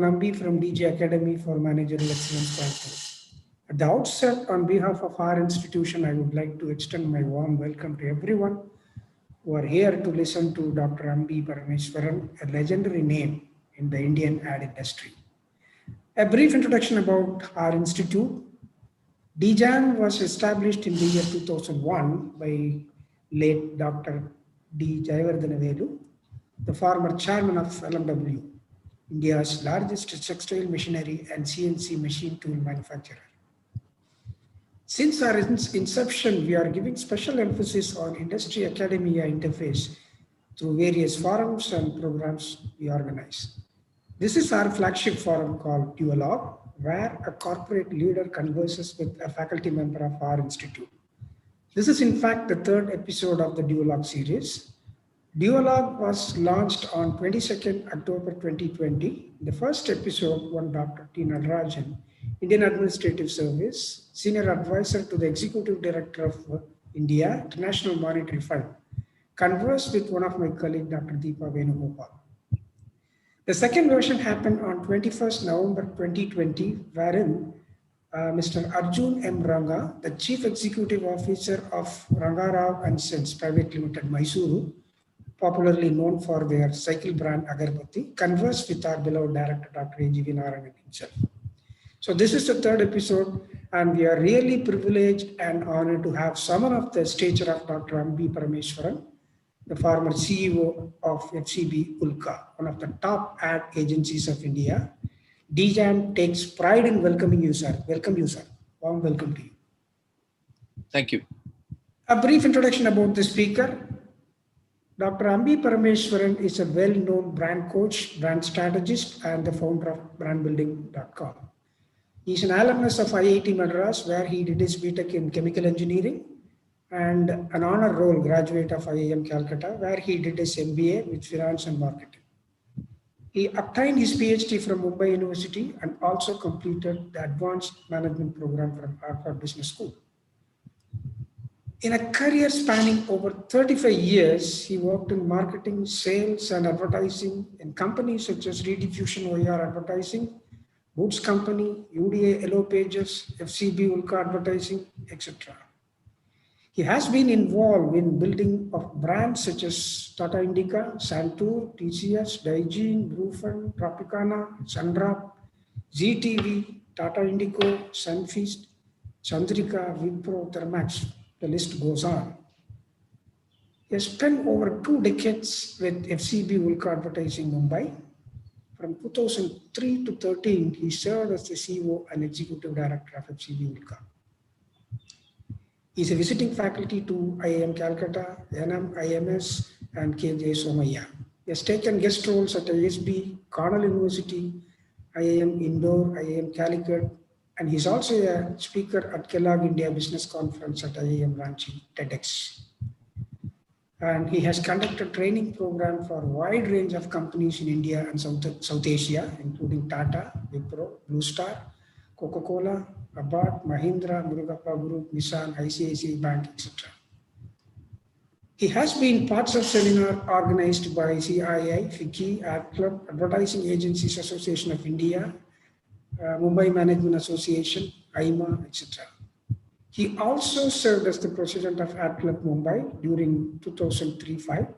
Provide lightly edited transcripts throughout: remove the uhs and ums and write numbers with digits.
Nambi from DG Academy for Managerial Excellence Council. At the outset, on behalf of our institution, I would like to extend my warm welcome to everyone who are here to listen to Dr. Ambi Parameswaran, a legendary name in the Indian ad industry. A brief introduction about our institute. DJAM was established in the year 2001 by late Dr. D. Jayavardhanavelu, the former chairman of LMW, India's largest textile machinery and CNC machine tool manufacturer. Since our inception, we are giving special emphasis on industry academia interface through various forums and programs we organize. This is our flagship forum called Duologue, where a corporate leader converses with a faculty member of our institute. This is in fact the third episode of the Duologue series. Duologue was launched on 22nd October 2020. The first episode won Dr. T. Nadarajan, Indian Administrative Service, Senior Advisor to the Executive Director of India, International Monetary Fund, conversed with one of my colleagues, Dr. Deepa Venugopal. The second version happened on 21st November 2020, wherein Mr. Arjun M. Ranga, the Chief Executive Officer of Rangarao and Sons Private Limited, Mysuru, popularly known for their cycle brand Agarbatti, conversed with our beloved director, Dr. A.G.V. Narayanan himself. So this is the third episode, and we are really privileged and honored to have someone of the stature of Dr. Ambi Parameswaran, the former CEO of FCB Ulka, one of the top ad agencies of India. DJAM takes pride in welcoming you, sir. Welcome you, sir. Warm welcome to you. Thank you. A brief introduction about the speaker. Dr. Ambi Parameswaran is a well-known brand coach, brand strategist, and the founder of brandbuilding.com. He's an alumnus of IIT Madras, where he did his BTech in chemical engineering, and an honor roll graduate of IIM Calcutta, where he did his MBA with finance and marketing. He obtained his PhD from Mumbai University and also completed the advanced management program from Harvard Business School. In a career spanning over 35 years, he worked in marketing, sales, and advertising in companies such as Rediffusion OER Advertising, Boots Company, UDA Yellow Pages, FCB Ulka Advertising, etc. He has been involved in building of brands such as Tata Indica, Santur, TCS, Daijin, Brufen, Tropicana, Sundrop, ZTV, Tata Indico, Sunfeast, Chandrika, Wipro, Thermax. The list goes on. He has spent over 2 decades with FCB Ulka Advertising Mumbai. From 2003 to 13, he served as the CEO and Executive Director of FCB Ulka. He is a visiting faculty to IIM Calcutta, NM, IMS, and KJ Somaiya. He has taken guest roles at ISB, Cornell University, IIM Indore, IIM Calicut, and he's also a speaker at Kellogg India Business Conference at IIM Ranchi, TEDx. And he has conducted training program for a wide range of companies in India and South Asia, including Tata, Wipro, Blue Star, Coca-Cola, Abbott, Mahindra, Murugappa Group, Nissan, ICICI Bank, etc. He has been parts of seminar organized by CII, FICCI, Ad Club, Advertising Agencies Association of India, Mumbai Management Association, IMA, etc. He also served as the president of Ad Club Mumbai during 2003-05,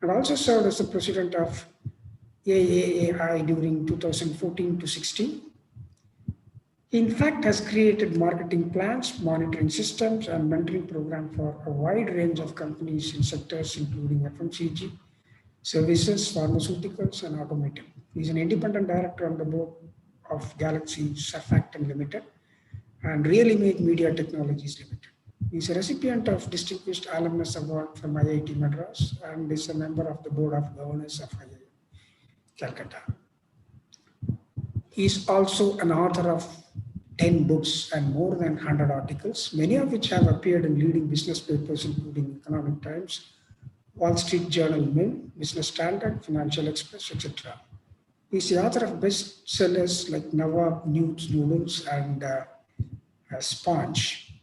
and also served as the president of AAAI during 2014-16. He in fact has created marketing plans, monitoring systems, and mentoring program for a wide range of companies in sectors including FMCG, services, pharmaceuticals, and automotive. He's an independent director on the board of Galaxy Surfactant Limited and Really Make Media Technologies Limited. He's a recipient of Distinguished Alumnus Award from IIT Madras and is a member of the Board of Governors of IIM Calcutta. He's also an author of 10 books and more than 100 articles, many of which have appeared in leading business papers, including Economic Times, Wall Street Journal, Mint, Business Standard, Financial Express, etc. He's the author of bestsellers like Nawab Noodles and Sponge.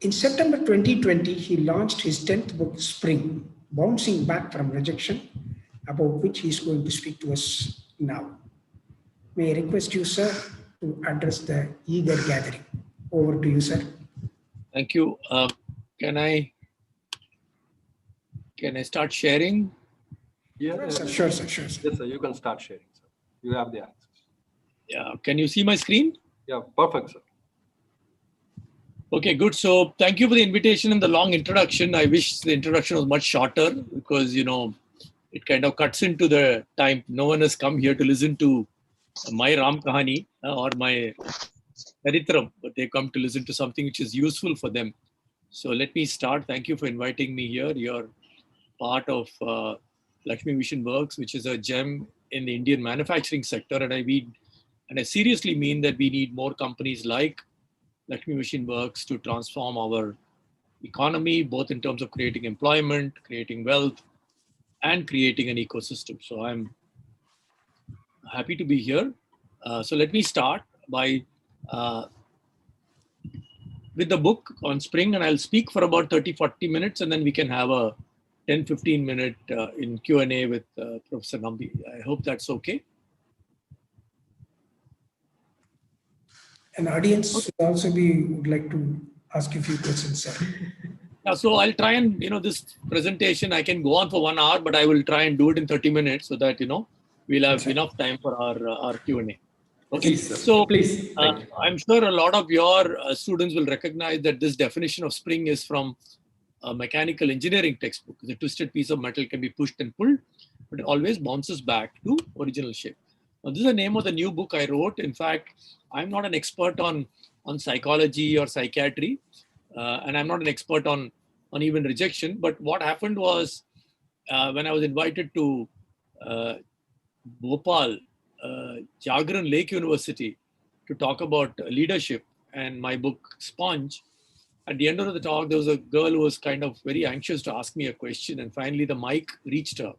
In September 2020, he launched his 10th book, Spring, Bouncing Back from Rejection, about which he is going to speak to us now. May I request you, sir, to address the eager gathering. Over to you, sir. Thank you. Can I start sharing? Yeah, Sure, sir. Yes, sir. You can start sharing, sir. You have the access. Yeah. Can you see my screen? Yeah, perfect, sir. Okay, good. So thank you for the invitation and the long introduction. I wish the introduction was much shorter because, it kind of cuts into the time. No one has come here to listen to my Ram Kahani or my Charitram, but they come to listen to something which is useful for them. So let me start. Thank you for inviting me here. You're part of Lakshmi Mission Works, which is a gem in the Indian manufacturing sector. And I seriously mean that we need more companies like Lakshmi Mission Works to transform our economy, both in terms of creating employment, creating wealth, and creating an ecosystem. So I'm happy to be here. So let me start by with the book on spring, and I'll speak for about 30-40 minutes, and then we can have a 10-15 minute in Q&A with Professor Nambi. I hope that's okay. An audience would like to ask you a few questions, sir. Yeah, so I'll try and, this presentation, I can go on for 1 hour, but I will try and do it in 30 minutes so that, we'll have enough time for our Q&A. Okay, Please, sir. so Please. I'm sure a lot of your students will recognize that this definition of spring is from a mechanical engineering textbook. The twisted piece of metal can be pushed and pulled, but it always bounces back to original shape. Now, this is the name of the new book I wrote. In fact, I'm not an expert on psychology or psychiatry, and I'm not an expert on even rejection. But what happened was when I was invited to Bhopal, Jagran Lake University, to talk about leadership and my book Sponge. At the end of the talk, there was a girl who was kind of very anxious to ask me a question, and finally the mic reached her.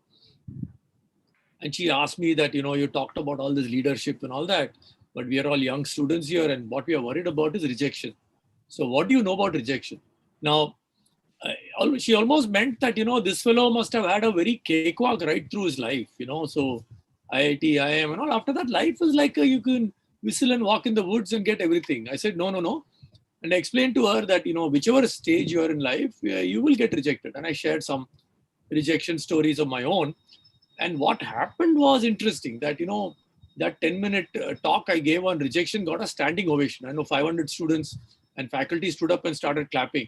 And she asked me that, you talked about all this leadership and all that, but we are all young students here, and what we are worried about is rejection. So what do you know about rejection? Now, she almost meant that, this fellow must have had a very cakewalk right through his life, so IIT, IIM and all. After that, life is like you can whistle and walk in the woods and get everything. I said, no. And I explained to her that, whichever stage you are in life, you will get rejected. And I shared some rejection stories of my own. And what happened was interesting that, that 10-minute talk I gave on rejection got a standing ovation. I know 500 students and faculty stood up and started clapping.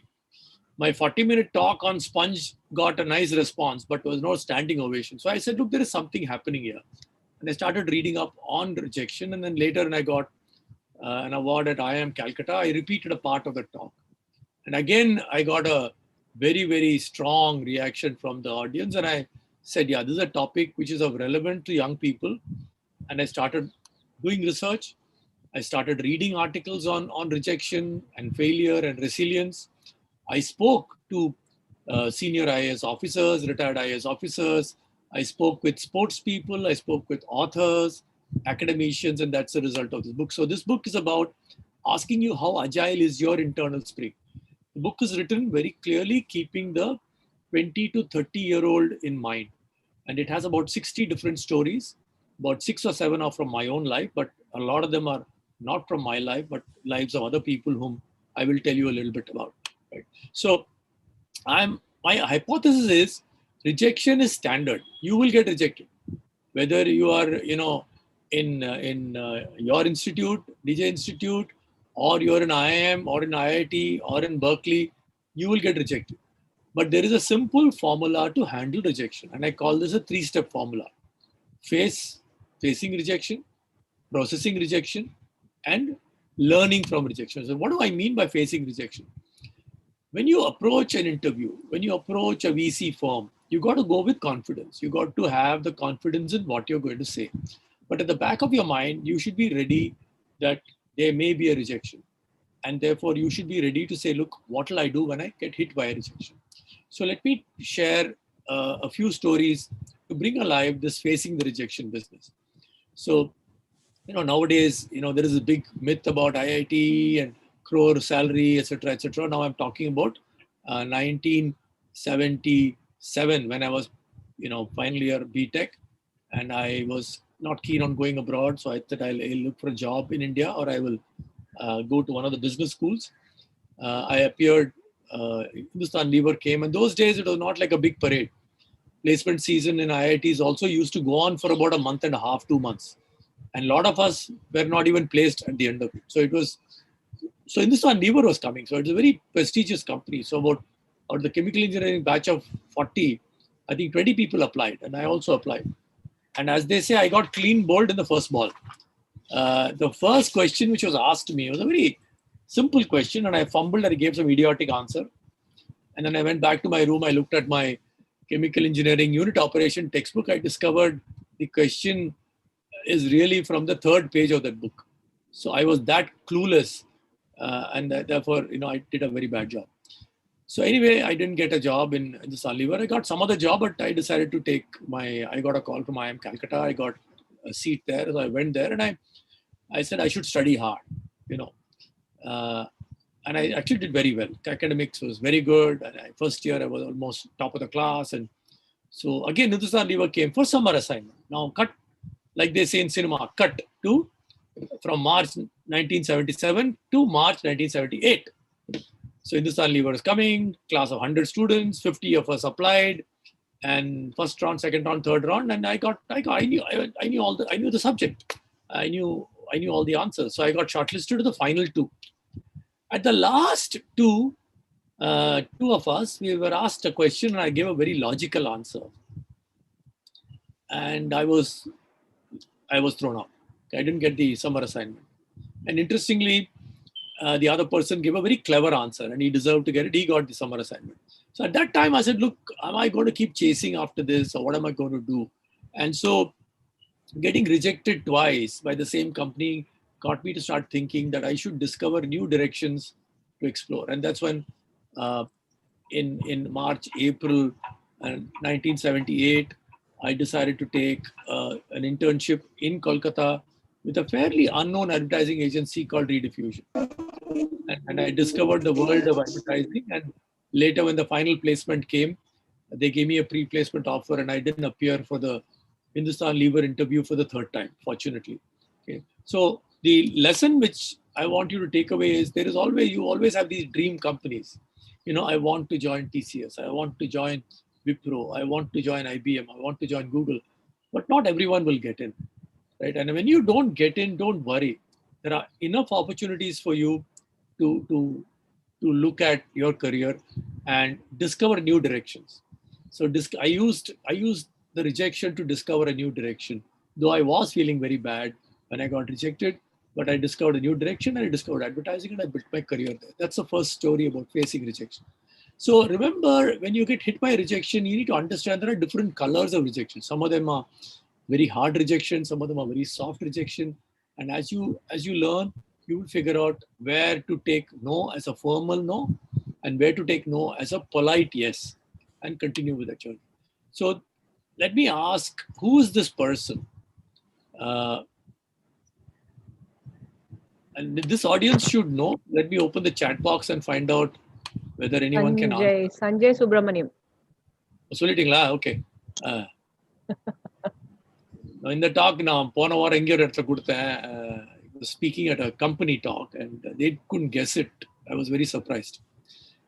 My 40-minute talk on Sponge got a nice response, but was no standing ovation. So I said, look, there is something happening here. And I started reading up on rejection. And then later, when I got an award at IIM Calcutta, I repeated a part of the talk. And again, I got a very, very strong reaction from the audience. And I said, yeah, this is a topic which is of relevant to young people. And I started doing research. I started reading articles on rejection and failure and resilience. I spoke to senior IAS officers, retired IAS officers. I spoke with sports people. I spoke with authors, academicians, and that's the result of this book. So this book is about asking you how agile is your internal spring. The book is written very clearly, keeping the 20 to 30-year-old in mind. And it has about 60 different stories. About 6 or 7 are from my own life, but a lot of them are not from my life, but lives of other people whom I will tell you a little bit about. Right? So my hypothesis is rejection is standard. You will get rejected. Whether you are, in your institute, DJ Institute, or you're in IIM or in IIT or in Berkeley, you will get rejected. But there is a simple formula to handle rejection. And I call this a 3-step formula. Facing rejection, processing rejection, and learning from rejection. So what do I mean by facing rejection? When you approach an interview, when you approach a VC firm, you got to go with confidence. You got to have the confidence in what you're going to say. But at the back of your mind, you should be ready that there may be a rejection. And therefore, you should be ready to say, look, what will I do when I get hit by a rejection? So let me share a few stories to bring alive this facing the rejection business. So, nowadays, there is a big myth about IIT and crore salary, etc., etc. Now I'm talking about 1977 when I was final year BTech, and I was not keen on going abroad. So I thought I'll look for a job in India, or I will go to one of the business schools. I appeared, Hindustan Lever came, and those days it was not like a big parade. Placement season in IITs also used to go on for about a month and a half, 2 months. And a lot of us were not even placed at the end of it. So Hindustan Lever was coming. So it's a very prestigious company. So out of the chemical engineering batch of 40, I think 20 people applied, and I also applied. And as they say, I got clean bowled in the first ball. The first question which was asked to me was a very simple question, and I fumbled and I gave some idiotic answer. And then I went back to my room. I looked at my chemical engineering unit operation textbook. I discovered the question is really from the third page of that book. So I was that clueless, and therefore, I did a very bad job. So anyway, I didn't get a job in the Sunlever. I got some other job, but I decided to I got a call from IIM Calcutta. I got a seat there. So I went there, and I said I should study hard, and I actually did very well. Academics was very good. And first year I was almost top of the class. And so again, Hindustan Lever came for summer assignment. Now cut, like they say in cinema, cut to from March 1977 to March 1978. So Hindustan Lever is coming, class of 100 students, 50 of us applied, and first round, second round, third round, and I knew the subject. I knew all the answers. So I got shortlisted to the final two. At the last two of us, we were asked a question, and I gave a very logical answer. And I was thrown out. I didn't get the summer assignment. And interestingly, the other person gave a very clever answer, and he deserved to get it. He got the summer assignment. So at that time, I said, look, am I going to keep chasing after this, or what am I going to do? And so getting rejected twice by the same company got me to start thinking that I should discover new directions to explore. And that's when in March, April 1978, I decided to take an internship in Kolkata with a fairly unknown advertising agency called Rediffusion. And I discovered the world of advertising. And later, when the final placement came, they gave me a pre-placement offer, and I didn't appear for the Hindustan Lever interview for the third time, fortunately. Okay. So the lesson which I want you to take away is you always have these dream companies. I want to join TCS. I want to join Wipro. I want to join IBM. I want to join Google. But not everyone will get in, right? And when you don't get in, don't worry. There are enough opportunities for you to look at your career and discover new directions. So I used the rejection to discover a new direction. Though I was feeling very bad when I got rejected, but I discovered a new direction, and I discovered advertising, and I built my career there. That's the first story about facing rejection. So remember, when you get hit by rejection, you need to understand there are different colors of rejection. Some of them are very hard rejection. Some of them are very soft rejection. And as you learn, you will figure out where to take no as a formal no, and where to take no as a polite yes, and continue with the journey. So let me ask, who is this person? And this audience should know. Let me open the chat box and find out whether anyone can answer. Sanjay Subramaniam. சொல்லிட்டீங்களா? Okay. In the talk now, போன வாரம் எங்கேயோ இடத்துல கொடுத்தேன். Speaking at a company talk, and they couldn't guess it. I was very surprised.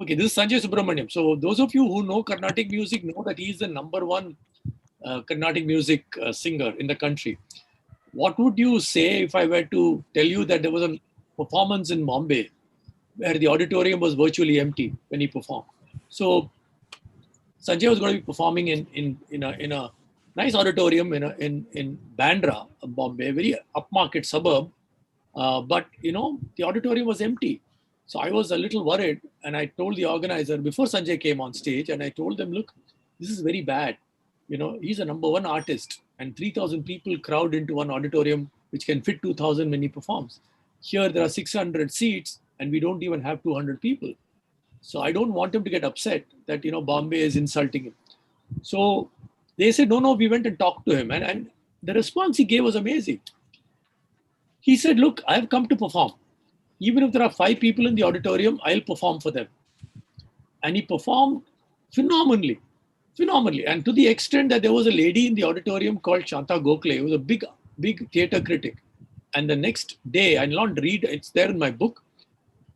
Okay, this is Sanjay Subramaniam. So those of you who know Carnatic music know that he is the #1 Carnatic music singer in the country. What would you say if I were to tell you that there was a performance in Bombay where the auditorium was virtually empty when he performed? So Sanjay was going to be performing in a nice auditorium in Bandra, Bombay, a very upmarket suburb. But the auditorium was empty. So I was a little worried, and I told the organizer before Sanjay came on stage, and I told them, look, this is very bad. He's a #1 artist, and 3,000 people crowd into one auditorium, which can fit 2,000 when he performs. Here, there are 600 seats, and we don't even have 200 people. So I don't want him to get upset that, Bombay is insulting him. So they said, no, we went and talked to him. And the response he gave was amazing. He said, look, I've come to perform. Even if there are 5 people in the auditorium, I'll perform for them. And he performed phenomenally. phenomenally. And to the extent that there was a lady in the auditorium called Shanta Gokhale, who was a big theater critic. And the next day, I'll not read, it's there in my book.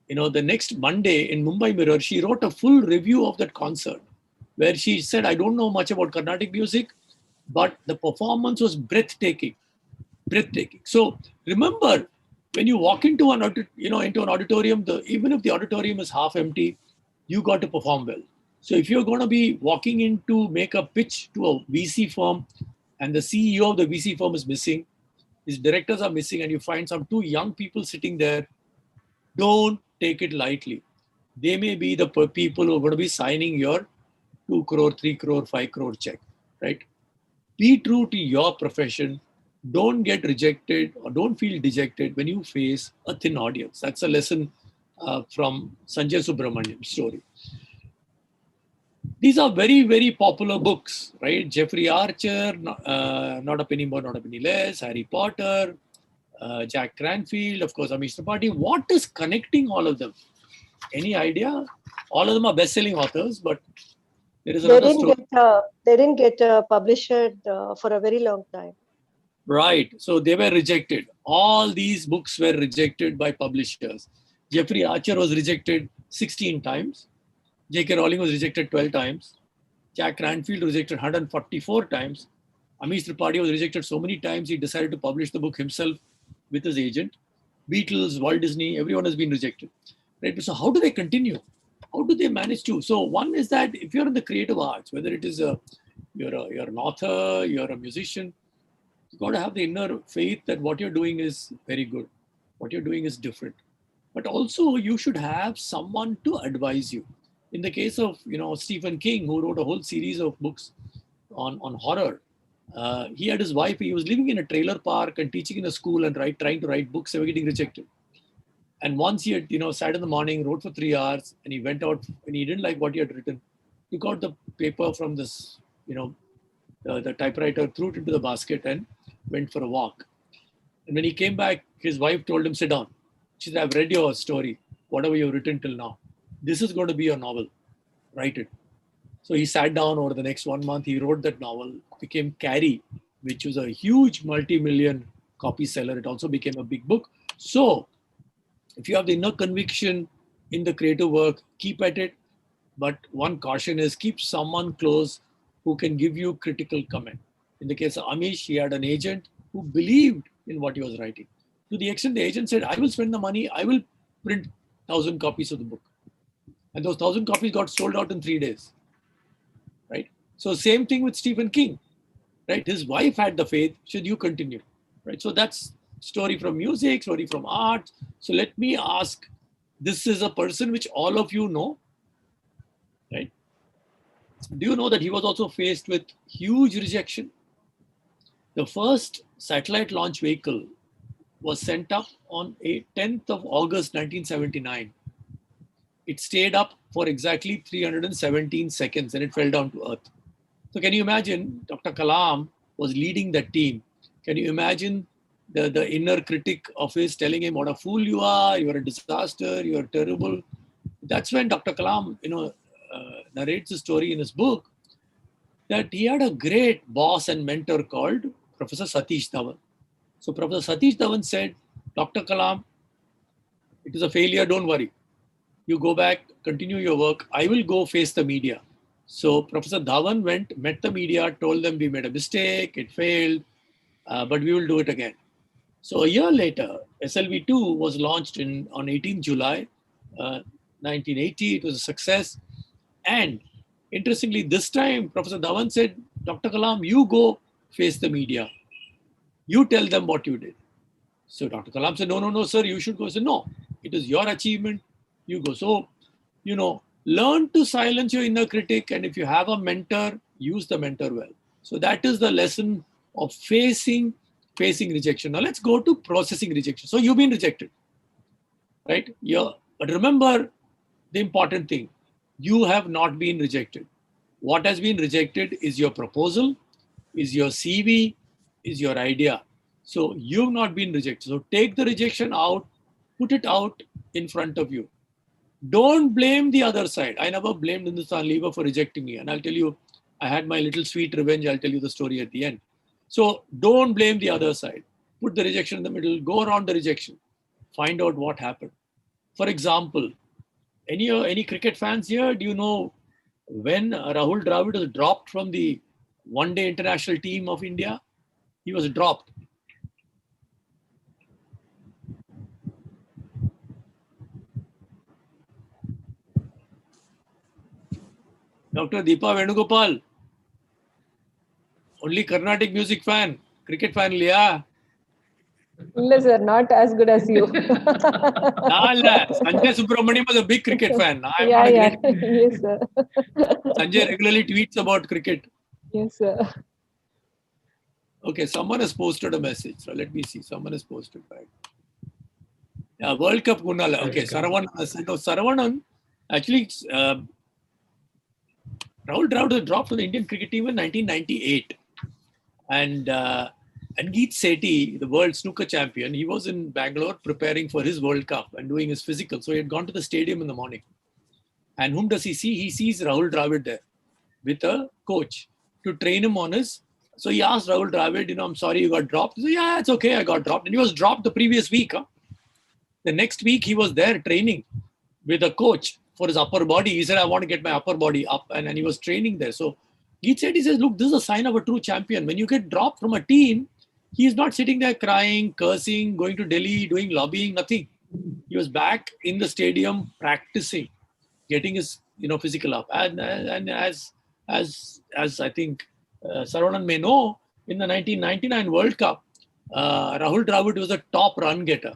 The next Monday in Mumbai Mirror, she wrote a full review of that concert where she said, I don't know much about Carnatic music, but the performance was breathtaking. So remember, when you walk into an auditorium, even if the auditorium is half empty, you got to perform well. So if you're going to be walking in to make a pitch to a VC firm and the CEO of the VC firm is missing, his directors are missing, and you find some two young people sitting there, don't take it lightly. They may be the people who are going to be signing your 2 crore, 3 crore, 5 crore check, right? Be true to your profession. Don't get rejected or don't feel dejected when you face a thin audience. That's a lesson from Sanjay Subramaniam's story. These are very, very popular books, right? Jeffrey Archer, Not a Penny More, Not a Penny Less, Harry Potter, Jack Cranfield, of course, Amish Tripathi. What is connecting all of them? Any idea? All of them are best-selling authors, but there is another story. They didn't get published for a very long time. Right. So they were rejected. All these books were rejected by publishers. Jeffrey Archer was rejected 16 times. J.K. Rowling was rejected 12 times. Jack Cranfield was rejected 144 times. Amish Tripathi was rejected so many times, he decided to publish the book himself with his agent. Beatles, Walt Disney, everyone has been rejected. Right? So how do they continue? How do they manage to? So one is that if you're in the creative arts, whether it is you're an author, you're a musician, you've got to have the inner faith that what you're doing is very good. What you're doing is different. But also you should have someone to advise you. In the case of Stephen King, who wrote a whole series of books on horror, he had his wife. He was living in a trailer park and teaching in a school and trying to write books. They were getting rejected. And once he had sat in the morning, wrote for 3 hours, and he went out and he didn't like what he had written. He got the paper from this the typewriter, threw it into the basket and went for a walk. And when he came back, his wife told him, sit down. She said, I've read your story, whatever you've written till now. This is going to be your novel. Write it. So he sat down over the next 1 month. He wrote that novel, became Carrie, which was a huge multi-million copy seller. It also became a big book. So if you have the inner conviction in the creative work, keep at it. But one caution is keep someone close who can give you critical comment. In the case of Amish, he had an agent who believed in what he was writing. To the extent the agent said, I will spend the money, I will print 1,000 copies of the book. And those 1,000 copies got sold out in 3 days. Right? So same thing with Stephen King. Right? His wife had the faith. Should you continue? Right? So that's story from music, story from art. So let me ask, this is a person which all of you know. Right? Do you know that he was also faced with huge rejection? The first satellite launch vehicle was sent up on 10th of August 1979. It stayed up for exactly 317 seconds and it fell down to earth. So can you imagine Dr. Kalam was leading that team? Can you imagine the inner critic of his telling him what a fool you are a disaster, you are terrible. That's when Dr. Kalam, narrates the story in his book that he had a great boss and mentor called Professor Satish Dhawan. So Professor Satish Dhawan said, Dr. Kalam, it is a failure, don't worry. You go back, continue your work. I will go face the media. So Professor Dhawan went, met the media, told them we made a mistake, it failed, but we will do it again. So a year later, SLV2 was launched on 18 July 1980. It was a success. And interestingly, this time, Professor Dhawan said, Dr. Kalam, you go face the media. You tell them what you did. So Dr. Kalam said, no, sir, you should go. I said, no, it is your achievement. You go. So, learn to silence your inner critic. And if you have a mentor, use the mentor well. So that is the lesson of facing rejection. Now let's go to processing rejection. So you've been rejected, right? But remember the important thing. You have not been rejected. What has been rejected is your proposal, is your CV, is your idea. So you've not been rejected. So take the rejection out, put it out in front of you. Don't blame the other side. I never blamed Hindustan Lever for rejecting me. And I'll tell you, I had my little sweet revenge. I'll tell you the story at the end. So don't blame the other side. Put the rejection in the middle. Go around the rejection. Find out what happened. For example, any cricket fans here? Do you know when Rahul Dravid was dropped from the one-day international team of India? He was dropped. Dr. Deepa Venugopal, only Carnatic music fan, cricket fan liya. No, sir, not as good as you. Sanjay Subramaniam was a big cricket fan. I'm Yeah, not a yeah. great. Yes, sir. Sanjay regularly tweets about cricket. Yes, sir. Okay, someone has posted a message. So let me see. Someone has posted back. Yeah, World Cup Kunal. Okay, Saravanan. Actually, Rahul Dravid was dropped from the Indian cricket team in 1998. And Geet Sethi, the world snooker champion, he was in Bangalore preparing for his World Cup and doing his physical. So he had gone to the stadium in the morning. And whom does he see? He sees Rahul Dravid there with a coach to train him on his. So he asked Rahul Dravid, I'm sorry you got dropped. He said, yeah, it's okay, I got dropped. And he was dropped the previous week. The next week he was there training with a coach for his upper body. He said, I want to get my upper body up. And he was training there. So Geet Sethi says, look, this is a sign of a true champion. When you get dropped from a team, he is not sitting there crying, cursing, going to Delhi, doing lobbying, nothing. He was back in the stadium practicing, getting his physical up. And as I think Saravanan may know, in the 1999 World Cup, Rahul Dravid was a top run getter.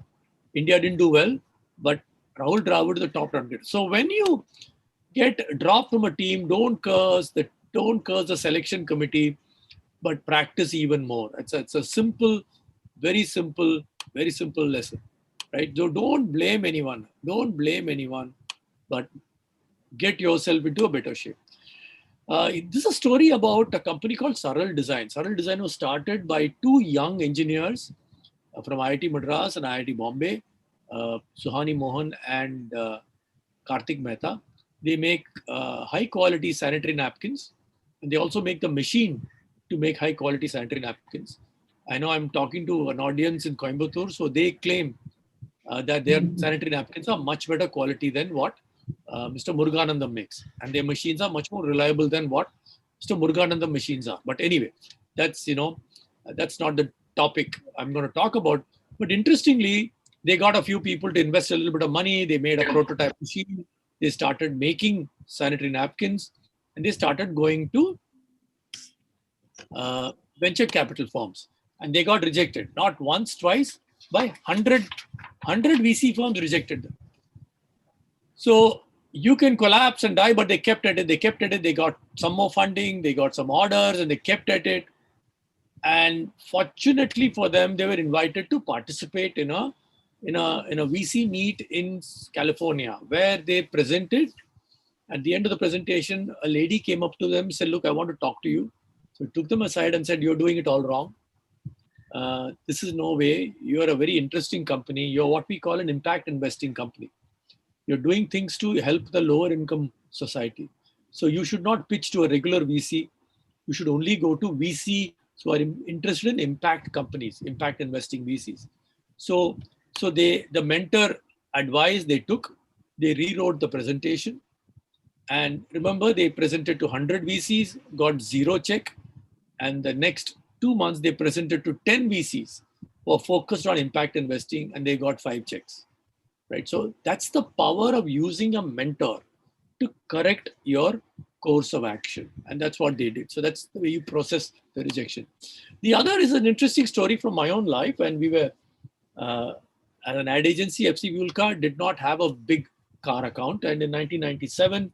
India didn't do well, but Rahul Dravid is the top run getter. So when you get dropped from a team, don't curse the selection committee, but practice even more. It's a simple, very simple lesson, right? So don't blame anyone. But get yourself into a better shape. This is a story about a company called Saral Design. Saral Design was started by two young engineers from IIT Madras and IIT Bombay, Suhani Mohan and Karthik Mehta. They make high quality sanitary napkins, and they also make the machine to make high quality sanitary napkins. I know I'm talking to an audience in Coimbatore, so they claim that their sanitary napkins are much better quality than what Mr. Muruganandam makes. And their machines are much more reliable than what Mr. Muruganandam machines are. But anyway, that's not the topic I'm going to talk about. But interestingly, they got a few people to invest a little bit of money. They made a prototype machine. They started making sanitary napkins, and they started going to venture capital firms. And they got rejected, not once, twice, by 100 VC firms rejected them. So you can collapse and die, but they kept at it. They got some more funding, they got some orders, and they kept at it. And fortunately for them, they were invited to participate in a VC meet in California, where they presented. At the end of the presentation, a lady came up to them and said, look, I want to talk to you. So he took them aside and said, you're doing it all wrong. This is no way. You're a very interesting company. You're what we call an impact investing company. You're doing things to help the lower income society. So you should not pitch to a regular VC. You should only go to VC who are interested in impact companies, impact investing VCs. So the mentor advice they took, they rewrote the presentation. And remember, they presented to 100 VCs, got 0 check. And the next 2 months, they presented to 10 VCs who are focused on impact investing, and they got 5 checks. Right? So that's the power of using a mentor to correct your course of action. And that's what they did. So that's the way you process the rejection. The other is an interesting story from my own life. When we were at an ad agency, FC Vulca did not have a big car account. And in 1997,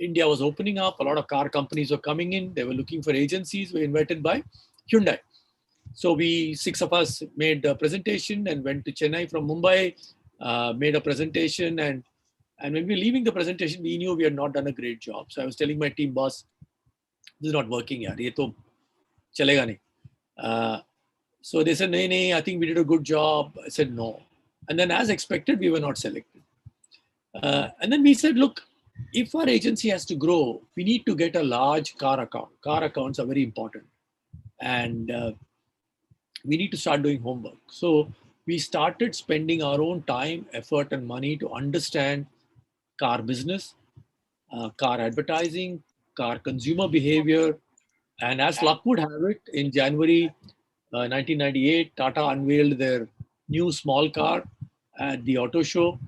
India was opening up. A lot of car companies were coming in. They were looking for agencies. We were invited by Hyundai. So 6 of us made a presentation and went to Chennai from Mumbai, made a presentation. And when we were leaving the presentation, we knew we had not done a great job. So I was telling my team boss, this is not working. Yaar. Ye to chalega nahi. So they said, no, I think we did a good job. I said, no. And then as expected, we were not selected. And then we said, look, if our agency has to grow, we need to get a large car account. Car accounts are very important. And we need to start doing homework. So we started spending our own time, effort, and money to understand car business, car advertising, car consumer behavior. And as luck would have it, in January 1998, Tata unveiled their new small car at the auto show.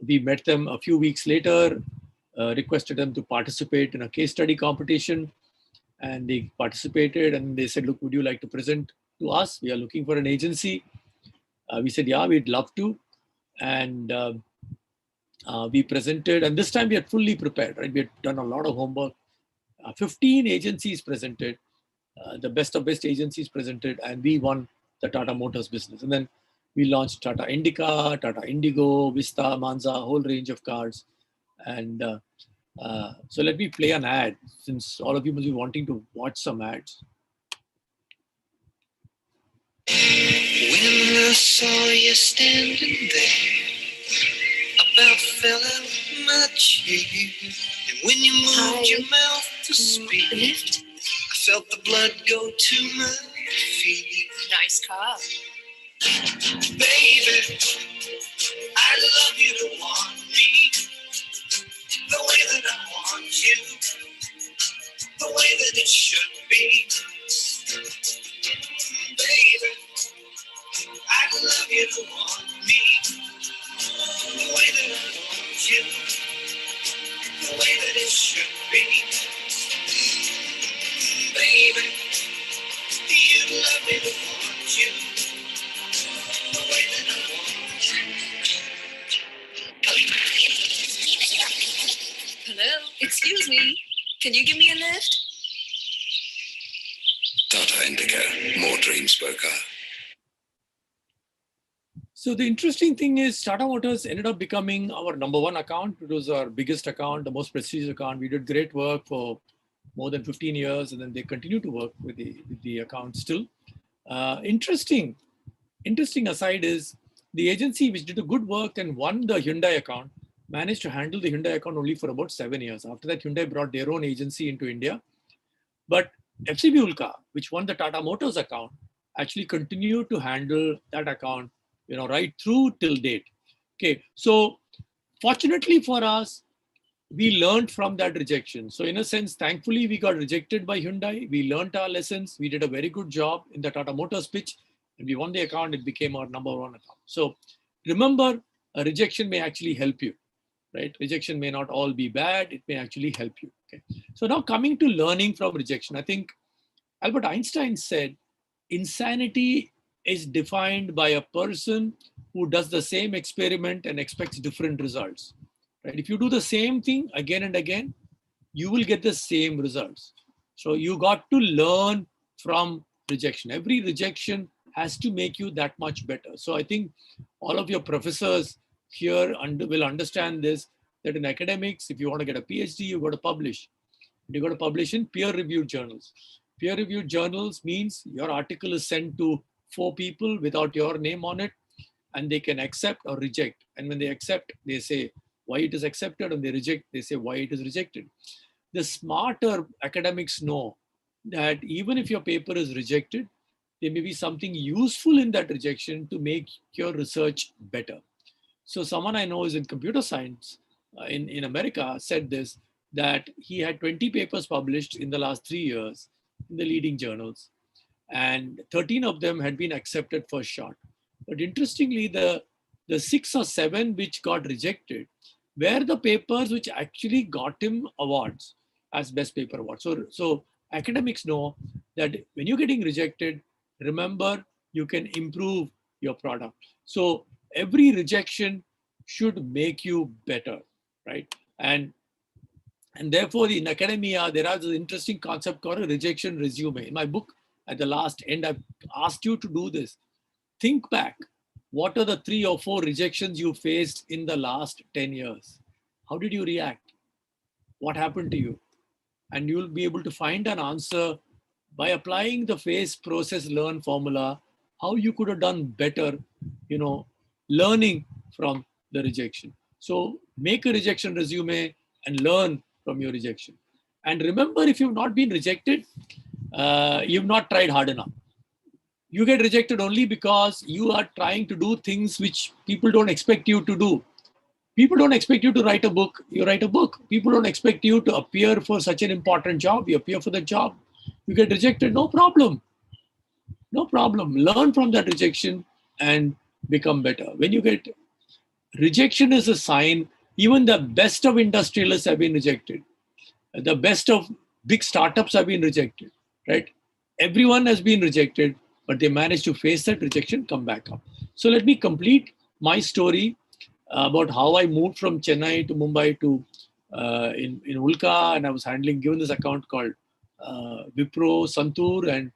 We met them a few weeks later, requested them to participate in a case study competition, and they participated. And they said, "Look, would you like to present to us? We are looking for an agency." We said, "Yeah, we'd love to." And we presented, and this time we had fully prepared, right? We had done a lot of homework. 15 agencies presented, the best of best agencies presented, and we won the Tata Motors business. And then we launched Tata Indica, Tata Indigo, Vista, Manza, a whole range of cars. And so let me play an ad, since all of you must be wanting to watch some ads. When I saw you standing there, about fell out of my chair. And when you moved your mouth to speak, I felt the blood go to my feet. Nice car. Baby, I love you to want me, the way that I want you, the way that it should be. Baby, I love you to want me, the way that I want you, the way that it should be. Baby, you love me to want you, the way that I want you. Hello, excuse me. Can you give me a lift? Tata Indica, more dreams per car. So the interesting thing is Tata Motors ended up becoming our number one account. It was our biggest account, the most prestigious account. We did great work for more than 15 years, and then they continue to work with the account still. Interesting aside is the agency which did a good work and won the Hyundai account managed to handle the Hyundai account only for about 7 years. After that, Hyundai brought their own agency into India. But FCB Ulka, which won the Tata Motors account, actually continued to handle that account, right through till date. Okay, so fortunately for us, we learned from that rejection. So in a sense, thankfully, we got rejected by Hyundai. We learned our lessons. We did a very good job in the Tata Motors pitch, and we won the account. It became our number one account. So remember, a rejection may actually help you, right? Rejection may not all be bad. It may actually help you. Okay. So now coming to learning from rejection, I think Albert Einstein said, insanity is defined by a person who does the same experiment and expects different results. Right? If you do the same thing again and again, you will get the same results. So you got to learn from rejection. Every rejection has to make you that much better. So I think all of your professors here will understand this, that in academics, if you want to get a PhD, you've got to publish. You've got to publish in peer-reviewed journals. Peer-reviewed journals means your article is sent to 4 people without your name on it, and they can accept or reject. And when they accept, they say why it is accepted, and they reject, they say why it is rejected. The smarter academics know that even if your paper is rejected, there may be something useful in that rejection to make your research better. So someone I know is in computer science in America said this, that he had 20 papers published in the last 3 years in the leading journals, and 13 of them had been accepted for shot. But interestingly, the 6 or 7 which got rejected were the papers which actually got him awards as best paper award. So academics know that when you're getting rejected, remember, you can improve your product. So every rejection should make you better, right? And therefore, in academia, there is an interesting concept called a rejection resume. In my book, at the last end, I've asked you to do this. Think back. What are the 3 or 4 rejections you faced in the last 10 years? How did you react? What happened to you? And you'll be able to find an answer by applying the phase, process, learn formula, how you could have done better, learning from the rejection. So make a rejection resume, and learn from your rejection. And remember, if you've not been rejected, you've not tried hard enough. You get rejected only because you are trying to do things which people don't expect you to do. People don't expect you to write a book. You write a book. People don't expect you to appear for such an important job. You appear for the job. You get rejected. No problem. No problem. Learn from that rejection and become better. When you get rejection is a sign, even the best of industrialists have been rejected. The best of big startups have been rejected, right? Everyone has been rejected, but they managed to face that rejection, come back up. So let me complete my story about how I moved from Chennai to Mumbai to in Ulka, and I was given this account called Wipro Santur,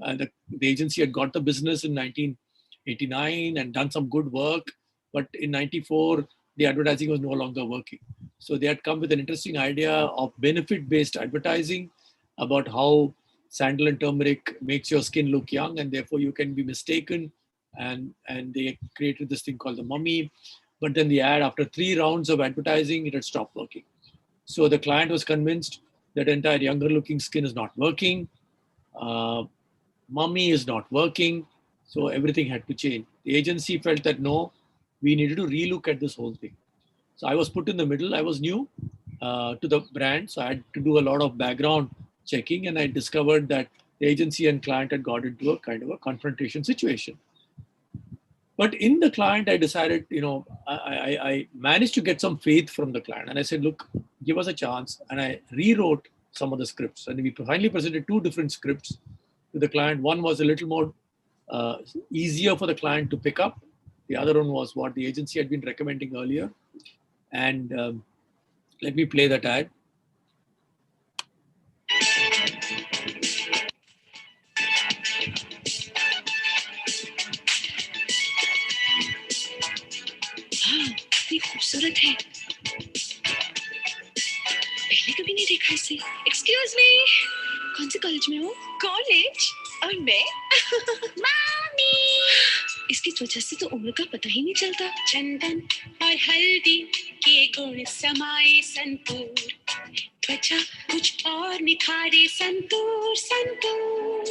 and the agency had got the business in 1989 and done some good work, but in 94 the advertising was no longer working. So they had come with an interesting idea of benefit-based advertising about how sandal and turmeric makes your skin look young, and therefore you can be mistaken. And they created this thing called the mummy. But then the ad, after 3 rounds of advertising, it had stopped working. So the client was convinced that entire younger looking skin is not working. Mummy is not working. So everything had to change. The agency felt that no, we needed to relook at this whole thing. So I was put in the middle. I was new to the brand. So I had to do a lot of background checking, and I discovered that the agency and client had got into a kind of a confrontation situation. But in the client, I decided, I managed to get some faith from the client. And I said, look, give us a chance. And I rewrote some of the scripts. And we finally presented 2 different scripts to the client. One was a little more easier for the client to pick up. The other one was what the agency had been recommending earlier. And let me play that ad. इतनी खूबसूरत है, पहले कभी नहीं देखा इसे। Excuse me, कौन से कॉलेज में हो? कॉलेज? और मैं? मामी, इसकी त्वचा से तो उम्र का पता ही नहीं चलता। चंदन और हल्दी के गुण समाये संतूर, त्वचा कुछ और निखारे santoor santoor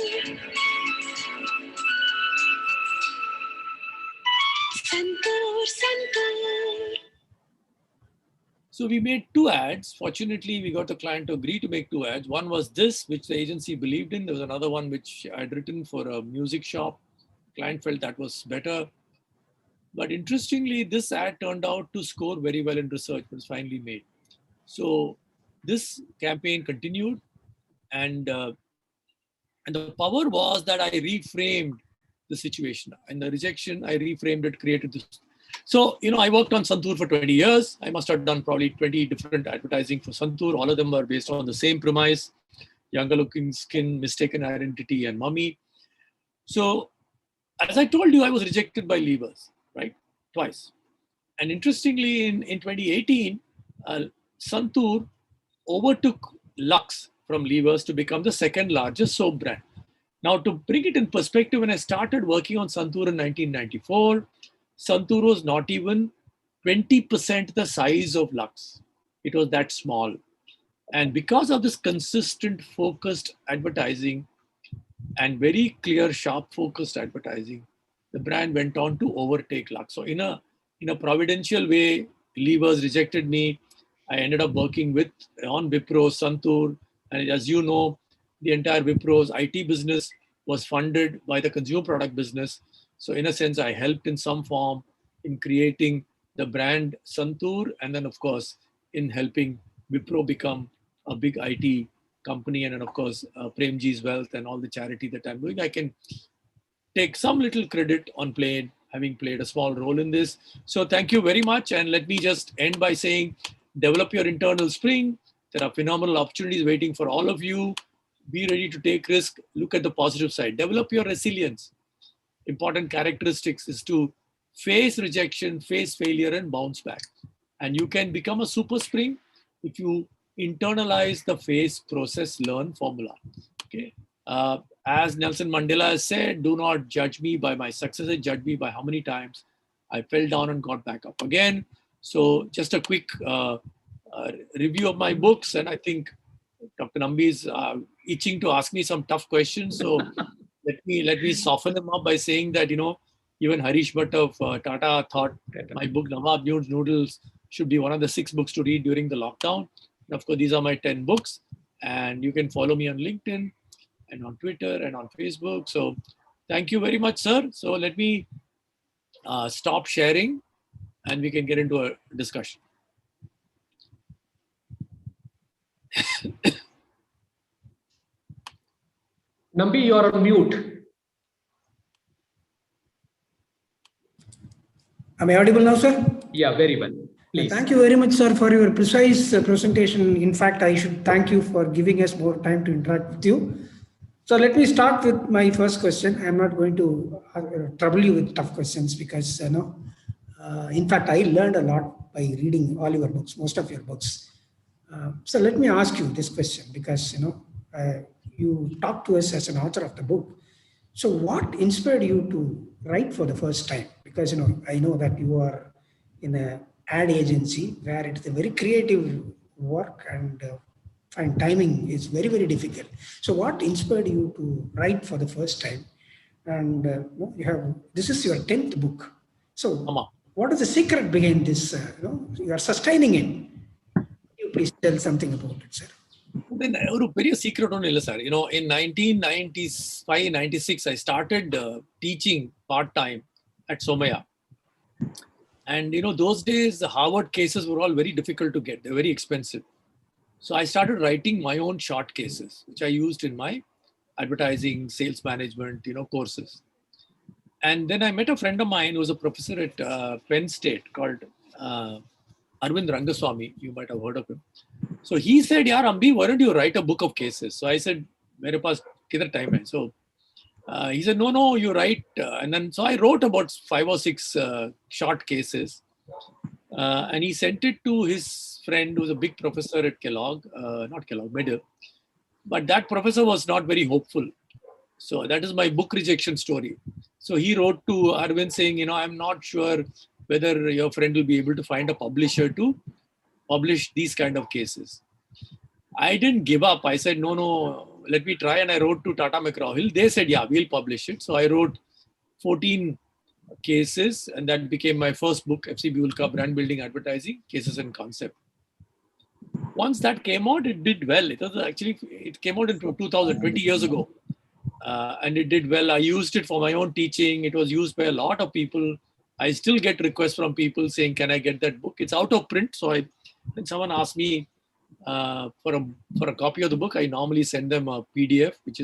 santoor santoor. So we made 2 ads. Fortunately, we got the client to agree to make 2 ads. One was this, which the agency believed in. There was another one which I had written for a music shop. The client felt that was better. But interestingly, this ad turned out to score very well in research. It was finally made. So this campaign continued, and the power was that I reframed the situation. And the rejection, I reframed it, created this. So, I worked on Santur for 20 years. I must have done probably 20 different advertising for Santur. All of them were based on the same premise: younger looking skin, mistaken identity, and mummy. So, as I told you, I was rejected by levers, right? Twice. And interestingly, in 2018, Santur overtook Lux from levers to become the 2nd largest soap brand. Now, to bring it in perspective, when I started working on Santur in 1994, Santur was not even 20% the size of Lux. It was that small. And because of this consistent, focused advertising and very clear, sharp, focused advertising, the brand went on to overtake Lux. So in a providential way, levers rejected me. I ended up working on Wipro, Santur. And as you know, the entire Wipro's IT business was funded by the consumer product business. So in a sense, I helped in some form in creating the brand Santur, and then of course, in helping Wipro become a big IT company. And then of course, Premji's Wealth and all the charity that I'm doing. I can take some little credit on having played a small role in this. So thank you very much. And let me just end by saying, develop your internal spring. There are phenomenal opportunities waiting for all of you. Be ready to take risk. Look at the positive side. Develop your resilience. Important characteristics is to face rejection, face failure, and bounce back. And you can become a super spring if you internalize the face, process, learn formula. Okay. As Nelson Mandela has said, do not judge me by my successes, judge me by how many times I fell down and got back up again. So just a quick review of my books, and I think Dr. Nambi is itching to ask me some tough questions. So let me soften them up by saying that, even Harish Bhatt of Tata thought my book Nawab Noodles should be one of the 6 books to read during the lockdown. And of course, these are my 10 books, and you can follow me on LinkedIn and on Twitter and on Facebook. So thank you very much, sir. So let me stop sharing, and we can get into a discussion. Nambi, you're on mute. Am I audible now, sir? Yeah, very well. Please. Thank you very much, sir, for your precise presentation. In fact, I should thank you for giving us more time to interact with you. So let me start with my first question. I'm not going to trouble you with tough questions because, in fact, I learned a lot by reading all your books, most of your books. So let me ask you this question because, you talked to us as an author of the book. So what inspired you to write for the first time? Because, I know that you are in an ad agency where it's a very creative work and find timing is very, very difficult. So what inspired you to write for the first time? And this is your 10th book. So what is the secret behind this? You are sustaining it. Can you please tell something about it, sir? Then a very secret only, sir. In 1995-96, I started teaching part-time at Somaya. And, those days, the Harvard cases were all very difficult to get. They're very expensive. So I started writing my own short cases, which I used in my advertising, sales management, courses. And then I met a friend of mine who was a professor at Penn State called Arvind Rangaswamy. You might have heard of him. So he said, "Yaar, Ambi, why don't you write a book of cases?" So I said, "Mere paas kidhar time hai?" So he said, "No, you write." And then so I wrote about 5 or 6 short cases, and he sent it to his friend who was a big professor at Medill. But that professor was not very hopeful. So that is my book rejection story. So he wrote to Arvind saying, "I'm not sure whether your friend will be able to find a publisher to publish these kind of cases." I didn't give up. I said, no, let me try. And I wrote to Tata McGraw-Hill. They said, yeah, we'll publish it. So I wrote 14 cases, and that became my first book, FC Buell Brand Building Advertising, Cases and Concept. Once that came out, it did well. It came out in 2020 years ago. And it did well. I used it for my own teaching. It was used by a lot of people. I still get requests from people saying, can I get that book? It's out of print. So when someone asks me for a copy of the book, I normally send them a PDF, which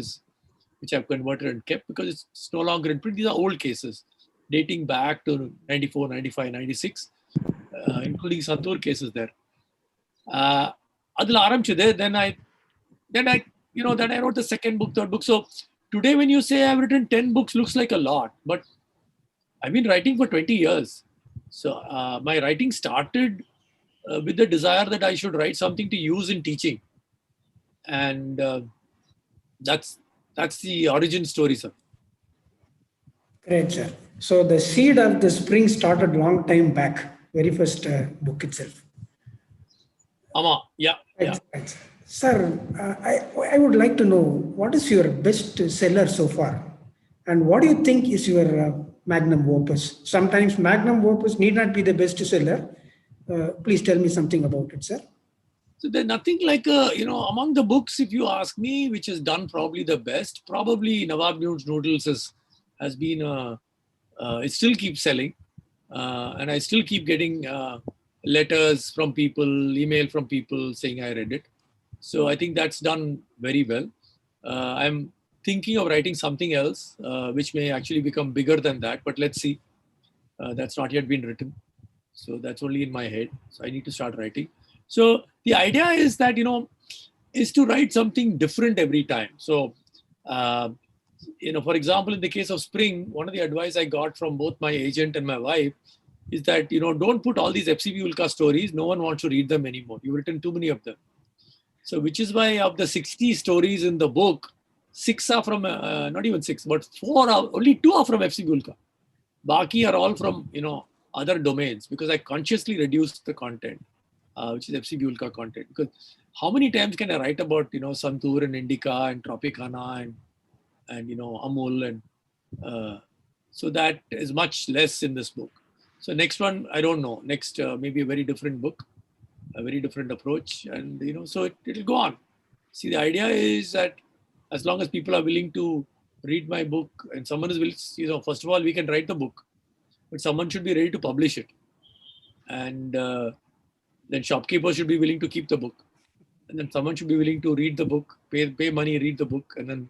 I've converted and kept because it's no longer in print. These are old cases dating back to 94, 95, 96, including Santur cases there. Then I wrote the second book, third book. So today when you say I've written 10 books, looks like a lot, but I've been writing for 20 years. So my writing started with the desire that I should write something to use in teaching. And that's the origin story, sir. Great, sir. So the seed of the spring started long time back, very first book itself. Yeah. Right. Sir, I would like to know, what is your best seller so far? And what do you think is your magnum opus? Sometimes magnum opus need not be the best seller. Please tell me something about it, sir. So there's nothing like, among the books, if you ask me, which has done probably the best, probably Nawab Noodles has been, it still keeps selling. And I still keep getting letters from people, email from people saying I read it. So I think that's done very well. I'm thinking of writing something else, which may actually become bigger than that, but let's see. That's not yet been written. So that's only in my head. So I need to start writing. So the idea is that, is to write something different every time. So, for example, in the case of spring, one of the advice I got from both my agent and my wife is that, don't put all these FCB Ulka stories. No one wants to read them anymore. You've written too many of them. So which is why of the 60 stories in the book, 6 are from, not even 6, but 4 are, only 2 are from FCB Ulka. Baki are all from, other domains because I consciously reduced the content. which is FCB Ulka content. Because how many times can I write about, Santur and Indica and Tropicana and Amul and so that is much less in this book. So next one, I don't know. Next, maybe a very different book, a very different approach, and so it'll go on. See, the idea is that as long as people are willing to read my book, and someone is willing, first of all, we can write the book, but someone should be ready to publish it, and then shopkeepers should be willing to keep the book, and then someone should be willing to read the book, pay money, read the book, and then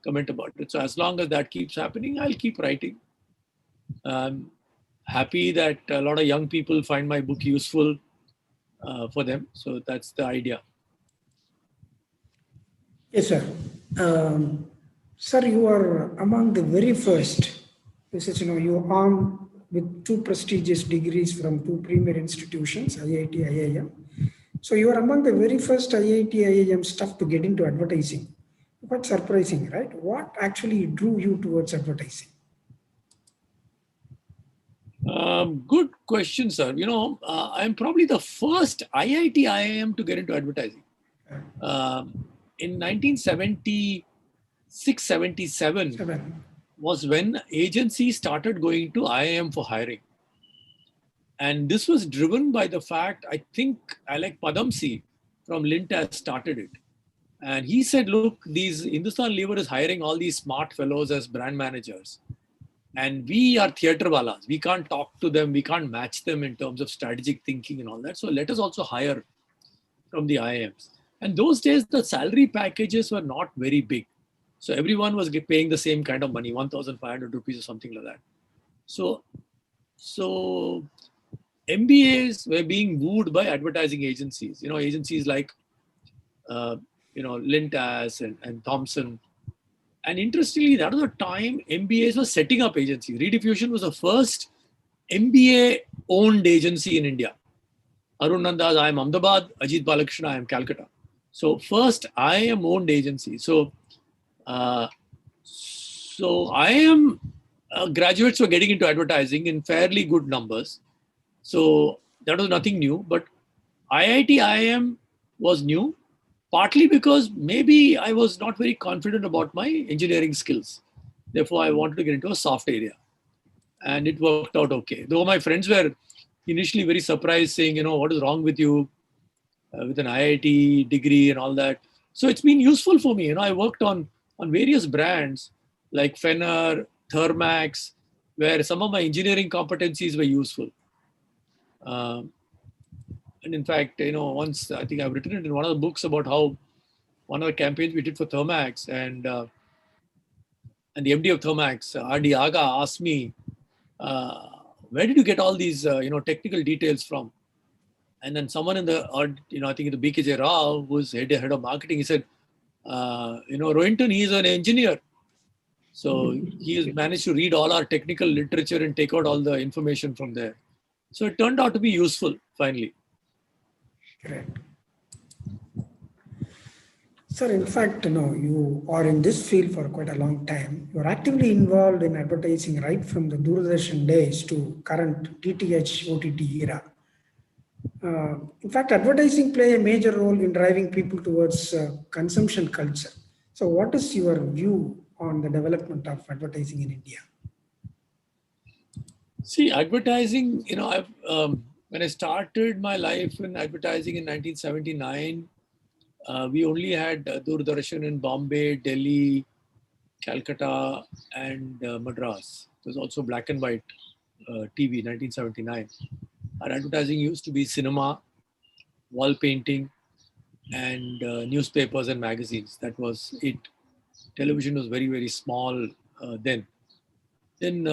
comment about it. So as long as that keeps happening, I'll keep writing. Happy that a lot of young people find my book useful for them. So that's the idea. Yes, sir. Sir, you are among the very first. This is, you are armed with 2 prestigious degrees from 2 premier institutions, IIT, IIM. So you are among the very first IIT, IIM staff to get into advertising. Quite surprising, right? What actually drew you towards advertising? Good question, sir. I'm probably the first IIT IIM to get into advertising. In 1976-77 was when agencies started going to IIM for hiring. And this was driven by the fact, I think Alec Padamsi from Lintas started it. And he said, look, Hindustan Lever is hiring all these smart fellows as brand managers. And we are theatre walas. We can't talk to them. We can't match them in terms of strategic thinking and all that. So let us also hire from the IIMs. And those days, the salary packages were not very big. So everyone was paying the same kind of money, 1,500 rupees or something like that. So MBAs were being wooed by advertising agencies. Agencies like, Lintas and Thomson. And interestingly, that was the time MBAs were setting up agencies. Rediffusion was the first MBA-owned agency in India. Arun Nandas, I am Ahmedabad. Ajit Balakrishna, I am Calcutta. So first, IIM-owned agency. So IIM graduates were getting into advertising in fairly good numbers. So that was nothing new. But IIT IIM was new, partly because maybe I was not very confident about my engineering skills. Therefore, I wanted to get into a soft area. And it worked out okay. Though my friends were initially very surprised, saying, what is wrong with you with an IIT degree and all that. So it's been useful for me. I worked on various brands like Fenner, Thermax, where some of my engineering competencies were useful. And in fact, once I think I've written it in one of the books about how one of the campaigns we did for Thermax and the MD of Thermax, R.D. Aga, asked me, where did you get all these, technical details from? And then someone in the, I think in the BKJ Rao, who was head of marketing, he said, Rohinton, he's an engineer. So he has managed to read all our technical literature and take out all the information from there. So it turned out to be useful, finally. Correct. Sir, in fact, you are in this field for quite a long time. You are actively involved in advertising right from the Doordarshan days to current DTH OTT era. In fact, advertising play a major role in driving people towards consumption culture. So what is your view on the development of advertising in India? See, advertising, when I started my life in advertising in 1979, we only had Doordarshan in Bombay, Delhi, Calcutta, and Madras. There was also black and white TV, 1979. Our advertising used to be cinema, wall painting, and newspapers and magazines. That was it. Television was very, very small then. Then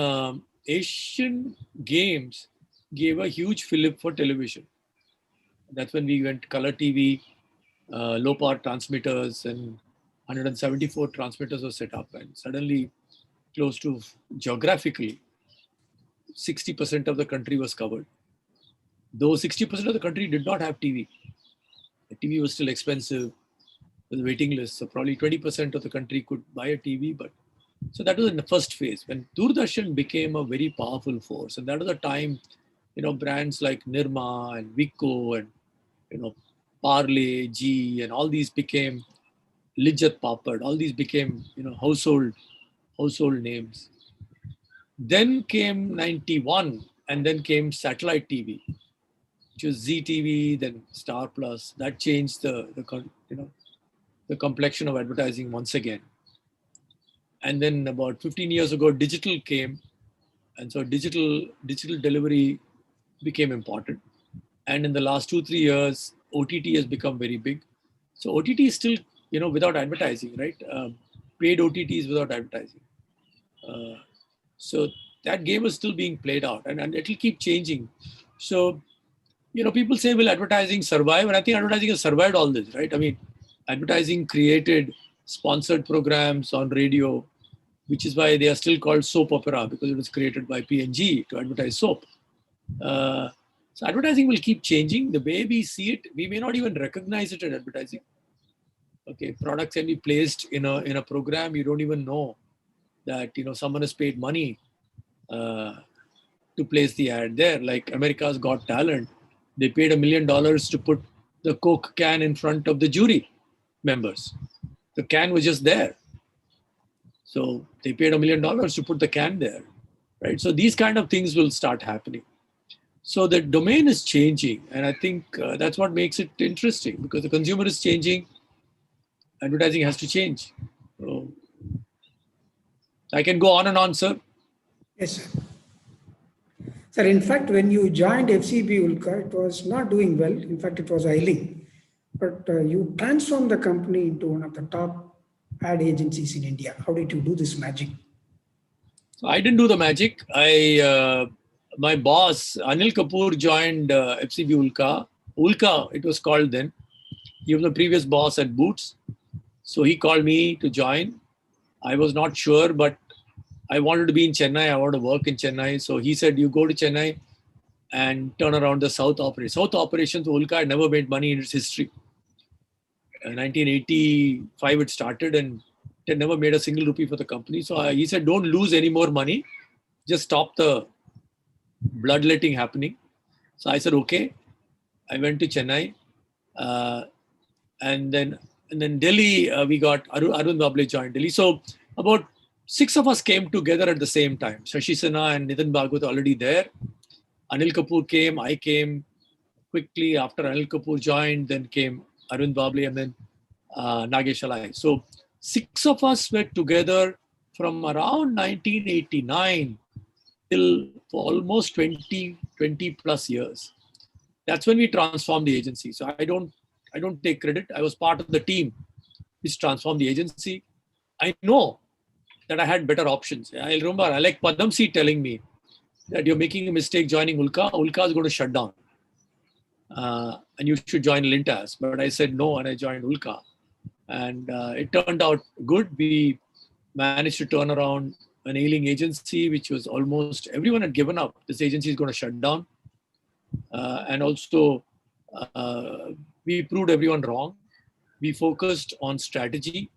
Asian Games gave a huge fillip for television. That's when we went color TV, low power transmitters, and 174 transmitters were set up. And suddenly, close to geographically, 60% of the country was covered. Though 60% of the country did not have TV. The TV was still expensive, with waiting lists. So probably 20% of the country could buy a TV. So that was in the first phase when Doordarshan became a very powerful force. And that was the time, brands like Nirma and Vicco and Parle, G, and all these became Lijjat Papad. All these became, household names. Then came 91, and then came satellite TV, which was ZTV, then Star Plus. That changed the complexion of advertising once again. And then about 15 years ago, digital came, and so digital delivery became important. And in the last 2-3 years, OTT has become very big. So OTT is still, without advertising, right? Paid OTTs without advertising. So that game is still being played out, and it will keep changing. So, people say, will advertising survive? And I think advertising has survived all this, right? I mean, advertising created sponsored programs on radio, which is why they are still called soap opera, because it was created by P&G to advertise soap. So advertising will keep changing. The way we see it, we may not even recognize it as advertising. Okay, products can be placed in a program. You don't even know that someone has paid money to place the ad there. Like America's Got Talent, they paid $1 million to put the Coke can in front of the jury members. The can was just there. So they paid $1 million to put the can there, right? So these kind of things will start happening. So the domain is changing, and I think that's what makes it interesting, because the consumer is changing, advertising has to change. So I can go on and on, sir. Yes, sir. Sir, in fact, when you joined FCB Ulka, it was not doing well. In fact, it was ailing. But you transformed the company into one of the top ad agencies in India. How did you do this magic? So I didn't do the magic. My boss, Anil Kapoor, joined FCB Ulka. Ulka, it was called then. He was the previous boss at Boots. So he called me to join. I was not sure, but I wanted to be in Chennai. I wanted to work in Chennai. So he said, you go to Chennai and turn around the South operation. South operations, Ulka had never made money in its history. In 1985, it started, and it had never made a single rupee for the company. So he said, don't lose any more money. Just stop the bloodletting happening. So I said, okay. I went to Chennai. And then Delhi, we got Arun Bable joined Delhi. So about 6 of us came together at the same time. Shashi Sinha and Nitin Bhagwat already there. Anil Kapoor came. I came quickly after Anil Kapoor joined. Then came Arun Bable and then Nagesh Alai. So 6 of us were together from around 1989 till for almost 20 plus years. That's when we transformed the agency. So I don't take credit. I was part of the team which transformed the agency. I know that I had better options. I remember Alec Padamsi telling me that you're making a mistake joining Ulka. Ulka is going to shut down. And you should join Lintas. But I said no, and I joined Ulka. And it turned out good. We managed to turn around an ailing agency, which was almost everyone had given up. This agency is going to shut down. And also, we proved everyone wrong. We focused on strategy.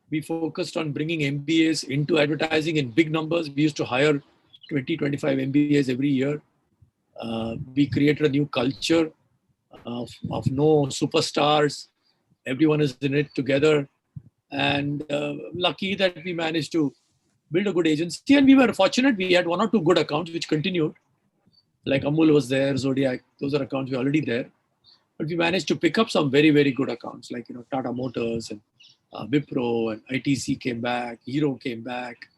We focused on bringing MBAs into advertising in big numbers. We used to hire 20, 25 MBAs every year. We created a new culture of no superstars. Everyone is in it together. And lucky that we managed to build a good agency. And we were fortunate. We had 1 or 2 good accounts which continued. Like Amul was there, Zodiac. Those are accounts were already there. But we managed to pick up some very, very good accounts like Tata Motors and Wipro, and ITC came back, Hero came back,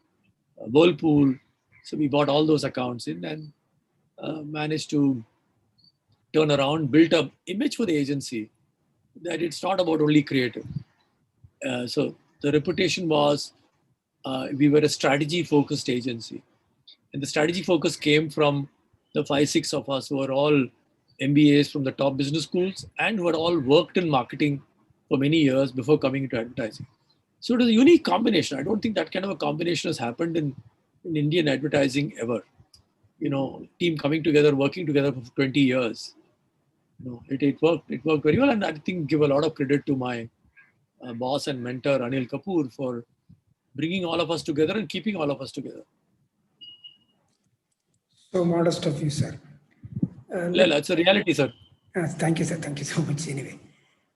Whirlpool. So we bought all those accounts in and managed to turn around, built an image for the agency that it's not about only creative. So the reputation was we were a strategy-focused agency. And the strategy focus came from the 5-6 of us who were all MBAs from the top business schools and who had all worked in marketing for many years before coming into advertising. So it was a unique combination. I don't think that kind of a combination has happened in Indian advertising ever. Team coming together, working together for 20 years. It worked. It worked very well. And I think give a lot of credit to my boss and mentor, Anil Kapoor, for bringing all of us together and keeping all of us together. So modest of you, sir. That's a reality, sir. Thank you, sir. Thank you so much. Anyway,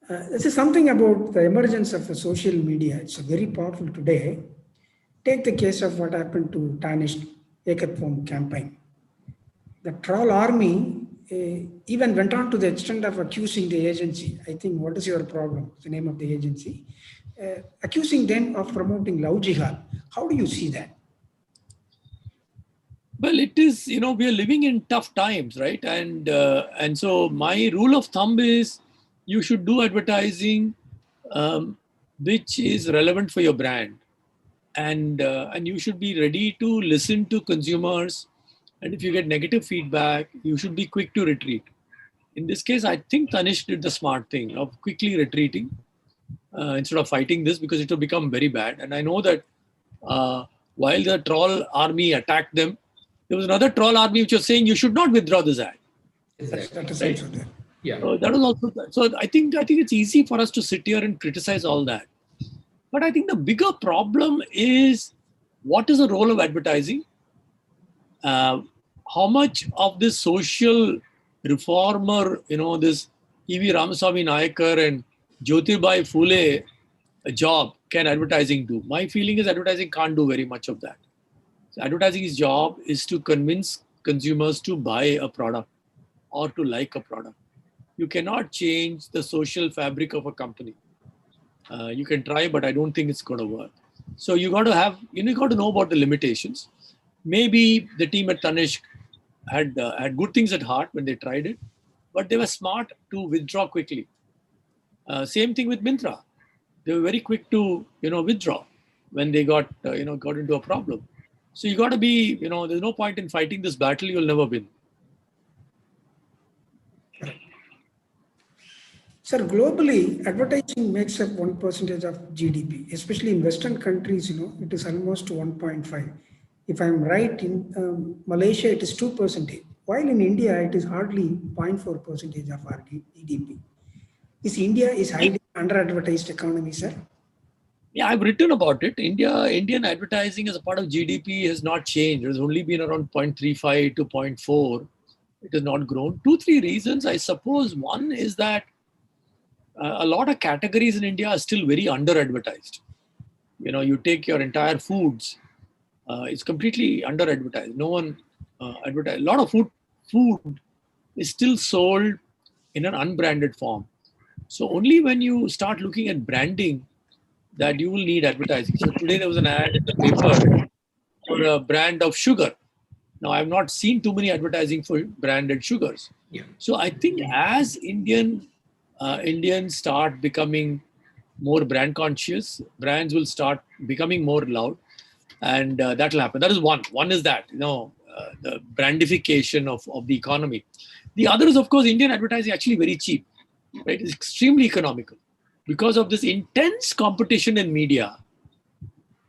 this is something about the emergence of the social media. It's very powerful today. Take the case of what happened to Danish Ekat Form campaign. The troll army even went on to the extent of accusing the agency. I think, what is your problem? The name of the agency. Accusing them of promoting love jihad. How do you see that? Well, it is, we are living in tough times, right? And so my rule of thumb is you should do advertising which is relevant for your brand. And you should be ready to listen to consumers. And if you get negative feedback, you should be quick to retreat. In this case, I think Tanish did the smart thing of quickly retreating instead of fighting this, because it will become very bad. And I know that while the troll army attacked them, there was another troll army which was saying you should not withdraw this ad. That is Right. also there. Yeah. So that was also. So I think it's easy for us to sit here and criticize all that. But I think the bigger problem is, what is the role of advertising? How much of this social reformer, this E.V. Ramaswamy Nayakar and Jyotirbai Phule job can advertising do? My feeling is advertising can't do very much of that. So advertising's job is to convince consumers to buy a product or to like a product. You cannot change the social fabric of a company. You can try, but I don't think it's going to work. So you got to have, you got to know about the limitations. Maybe the team at Tanishq had good things at heart when they tried it, but they were smart to withdraw quickly. Same thing with Myntra. They were very quick to withdraw when they got into a problem. So you got to be, there's no point in fighting this battle. You'll never win. Sir, globally, advertising makes up 1% of GDP, especially in Western countries, it is almost 1.5. If I'm right, in Malaysia, it is 2%, while in India, it is hardly 0.4% of our GDP. Is India is highly under-advertised economy, sir? Yeah, I've written about it. Indian advertising as a part of GDP has not changed. It has only been around 0.35 to 0.4. It has not grown. 2-3 reasons, I suppose. One is that a lot of categories in India are still very under-advertised. You take your entire foods, it's completely under-advertised. No one advertised. A lot of food is still sold in an unbranded form. So only when you start looking at branding that you will need advertising. So today there was an ad in the paper for a brand of sugar. Now, I've not seen too many advertising for branded sugars. Yeah. So I think as Indians start becoming more brand conscious, brands will start becoming more loud, and that will happen. That is one. One is that, the brandification of the economy. The other is, of course, Indian advertising actually very cheap, right? It's extremely economical because of this intense competition in media,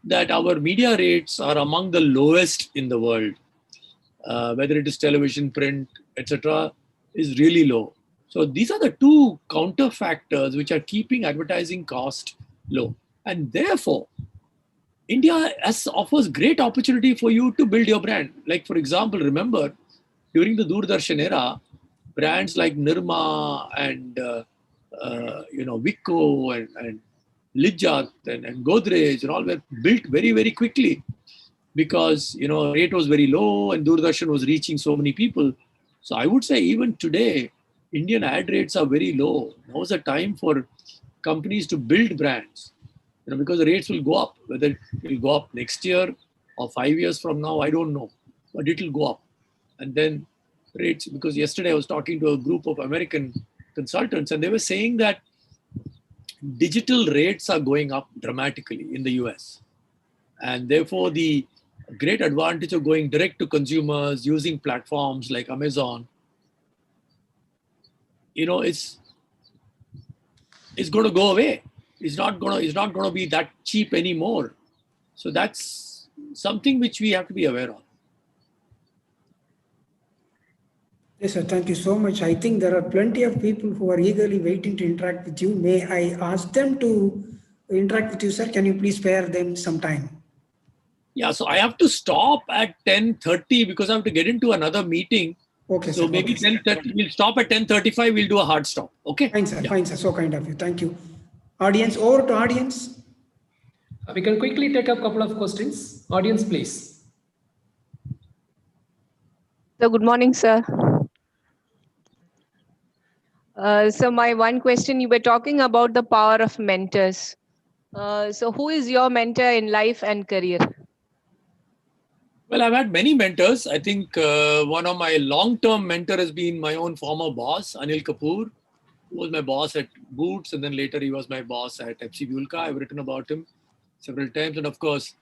that our media rates are among the lowest in the world. Whether it is television, print, etc., is really low. So these are the two counter factors which are keeping advertising cost low. And therefore, India offers great opportunity for you to build your brand. Like, for example, remember, during the Doordarshan era, brands like Nirma and Wipro and Lijjat and Godrej and all were built very, very quickly, because rate was very low and Doordarshan was reaching so many people. So I would say even today, Indian ad rates are very low. Now is the time for companies to build brands, because the rates will go up. Whether it will go up next year or 5 years from now, I don't know, but it will go up. And then rates, because yesterday I was talking to a group of American consultants and they were saying that digital rates are going up dramatically in the US. And therefore, the great advantage of going direct to consumers using platforms like Amazon, it's going to go away. It's not going to be that cheap anymore. So that's something which we have to be aware of. Yes, sir. Thank you so much. I think there are plenty of people who are eagerly waiting to interact with you. May I ask them to interact with you, sir? Can you please spare them some time? Yeah, so I have to stop at 10:30 because I have to get into another meeting. Okay, So sir. maybe Okay, sir. 10:30. We'll stop at 10:35. We'll do a hard stop. Okay. Fine, sir. Yeah. Fine, sir. So kind of you. Thank you. Audience, over to audience. We can quickly take a couple of questions. Audience, please. So good morning, sir. So my one question, you were talking about the power of mentors. So who is your mentor in life and career? Well, I've had many mentors. I think one of my long-term mentor has been my own former boss, Anil Kapoor, who was my boss at Boots, and then later he was my boss at FC Bulka. I've written about him several times. And of course,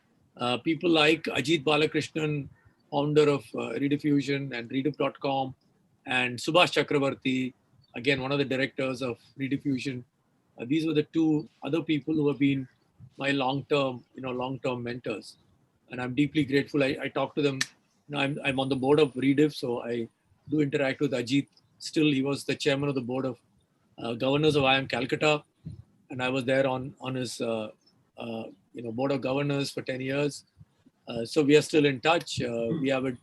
people like Ajit Balakrishnan, founder of Rediffusion and Rediff.com, and Subhash Chakravarti, again, one of the directors of Rediffusion. These were the two other people who have been my long-term mentors. And I'm deeply grateful. I talk to them. I'm on the board of Rediff, so I do interact with Ajit. Still, he was the chairman of the board of governors of IIM Calcutta, and I was there on his board of governors for 10 years. So we are still in touch. We have a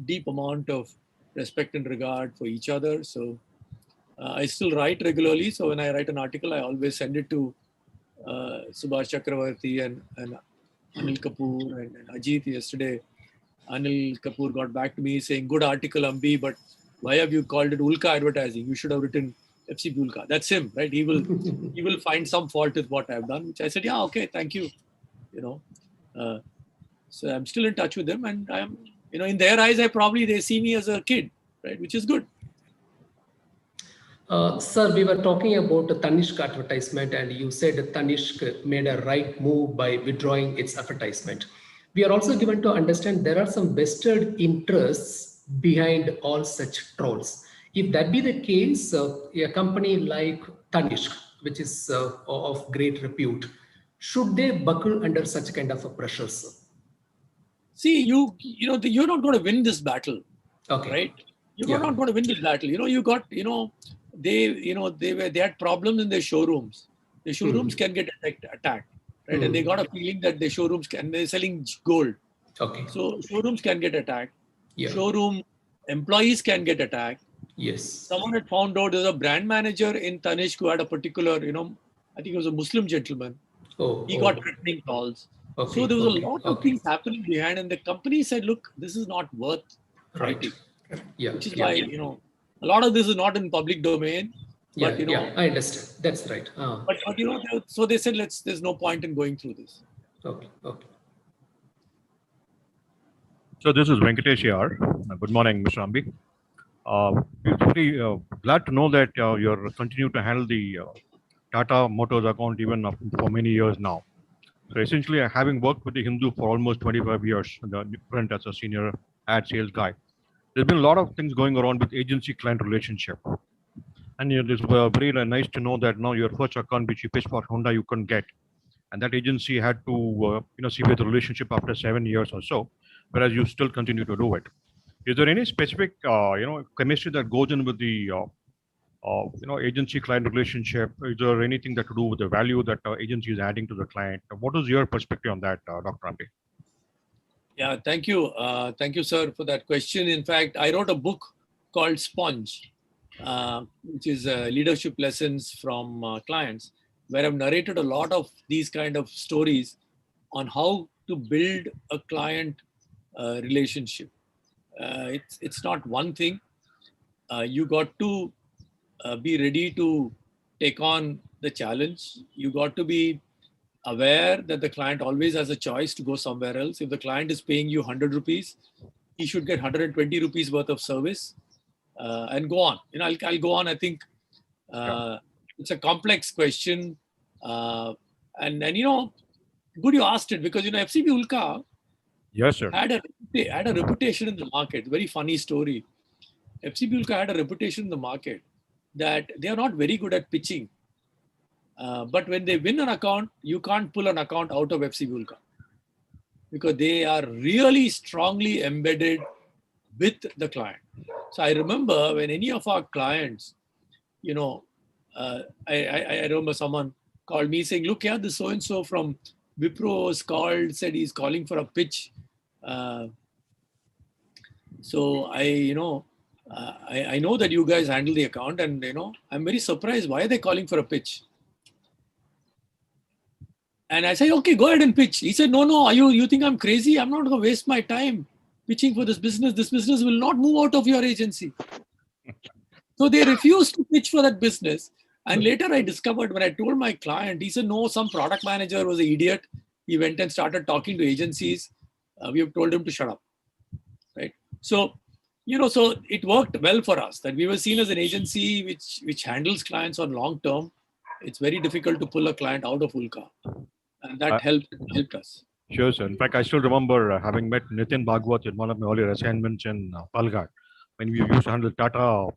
deep amount of respect and regard for each other. So I still write regularly. So when I write an article, I always send it to Subhash Chakravarti and Anil Kapoor and Ajit. Yesterday, Anil Kapoor got back to me saying, "Good article, Ambi, but why have you called it Ulka advertising? You should have written FC Bulka." That's him, right? He will find some fault with what I've done, which I said, "Yeah, okay, thank you." So I'm still in touch with them, and I'm, in their eyes, they see me as a kid, right? Which is good. Sir, we were talking about the Tanishq advertisement, and you said Tanishq made a right move by withdrawing its advertisement. We are also given to understand there are some vested interests behind all such trolls. If that be the case, a company like Tanishq, which is of great repute, should they buckle under such kind of a pressure, sir? See, you're not going to win this battle, Okay. right? You're Yeah. not going to win this battle. They had problems in their showrooms. The showrooms can get attacked, right? And they got a feeling that the showrooms they're selling gold. Okay. So showrooms can get attacked. Yeah. Showroom employees can get attacked. Yes. Someone had found out there's a brand manager in Tanishq who had a particular, I think it was a Muslim gentleman. He got threatening calls. Okay. So there was a lot of things happening behind, and the company said, "Look, this is not worth fighting." Yeah. Which is why, a lot of this is not in public domain. But, I understand. That's right. But so they said, there's no point in going through this. Okay. Okay. So this is Venkatesh here. Good morning, Mr. Ambi. We're very glad to know that you're continue to handle the Tata Motors account even for many years now. So essentially, having worked with the Hindu for almost 25 years, the front as a senior ad sales guy, there's been a lot of things going around with agency-client relationship. And it's very nice to know that now your first account which you pitched for Honda you couldn't get, and that agency had to sever the relationship after 7 years or so, whereas you still continue to do it. Is there any specific chemistry that goes in with the agency-client relationship? Is there anything that to do with the value that agency is adding to the client? What is your perspective on that, Dr. Ambi? Yeah, thank you. Thank you, sir, for that question. In fact, I wrote a book called Sponge, which is leadership lessons from clients, where I've narrated a lot of these kind of stories on how to build a client relationship. It's not one thing. You got to be ready to take on the challenge. You got to be aware that the client always has a choice to go somewhere else. If the client is paying you 100 rupees, he should get 120 rupees worth of service and go on. I'll go on. I think it's a complex question. And good you asked it, because, FCB Ulka yes, sir. had a reputation in the market. Very funny story. FCB Ulka had a reputation in the market that they are not very good at pitching. But when they win an account, you can't pull an account out of FC Bulka, because they are really strongly embedded with the client. So I remember when any of our clients, I remember someone called me saying, "Look here, this so-and-so from Wipro was called, said he's calling for a pitch." So I I know that you guys handle the account, and I'm very surprised. Why are they calling for a pitch? And I say, okay, go ahead and pitch. He said, no, you think I'm crazy? I'm not going to waste my time pitching for this business. This business will not move out of your agency. So they refused to pitch for that business. And later I discovered, when I told my client, he said, no, some product manager was an idiot. He went and started talking to agencies. We have told him to shut up. Right. So, so it worked well for us that we were seen as an agency which handles clients on long term. It's very difficult to pull a client out of Ulka. And that helped us. Sure, sir. In fact, I still remember having met Nitin Bhagwat in one of my earlier assignments in Palghat, when we used to handle Tata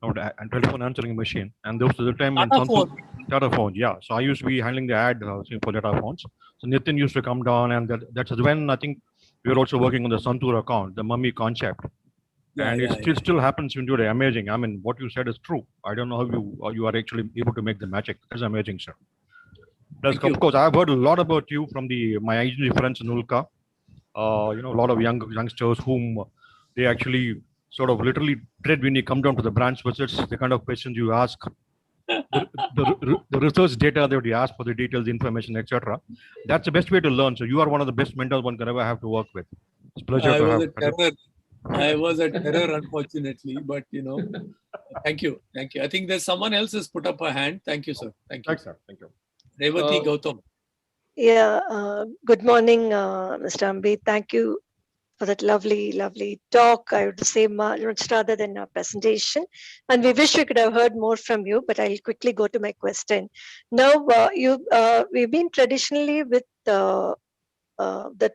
and telephone answering machine. And those were the time when Tata phone, yeah. So I used to be handling the ad for Tata phones. So Nitin used to come down, and that's when I think we were also working on the Santur account, the mummy concept. And it still happens in today. Amazing. I mean, what you said is true. I don't know how you are actually able to make the magic. That's amazing, sir. Plus, of course, I've heard a lot about you from my agency friends in Ulka. A lot of youngsters whom they actually sort of literally dread when you come down to the branch visits, the kind of questions you ask, the research data that you ask for the details, information, etc. That's the best way to learn. So you are one of the best mentors one can ever have to work with. It's a pleasure to have. I was a terror, unfortunately, but thank you. I think there's someone else has put up a hand. Thank you, sir. Thank you. Thanks, sir. Thank you. Revati Gautam. Yeah, good morning, Mr. Ambi. Thank you for that lovely talk. I would say much rather than a presentation. And we wish we could have heard more from you, but I'll quickly go to my question. Now, we've been traditionally with the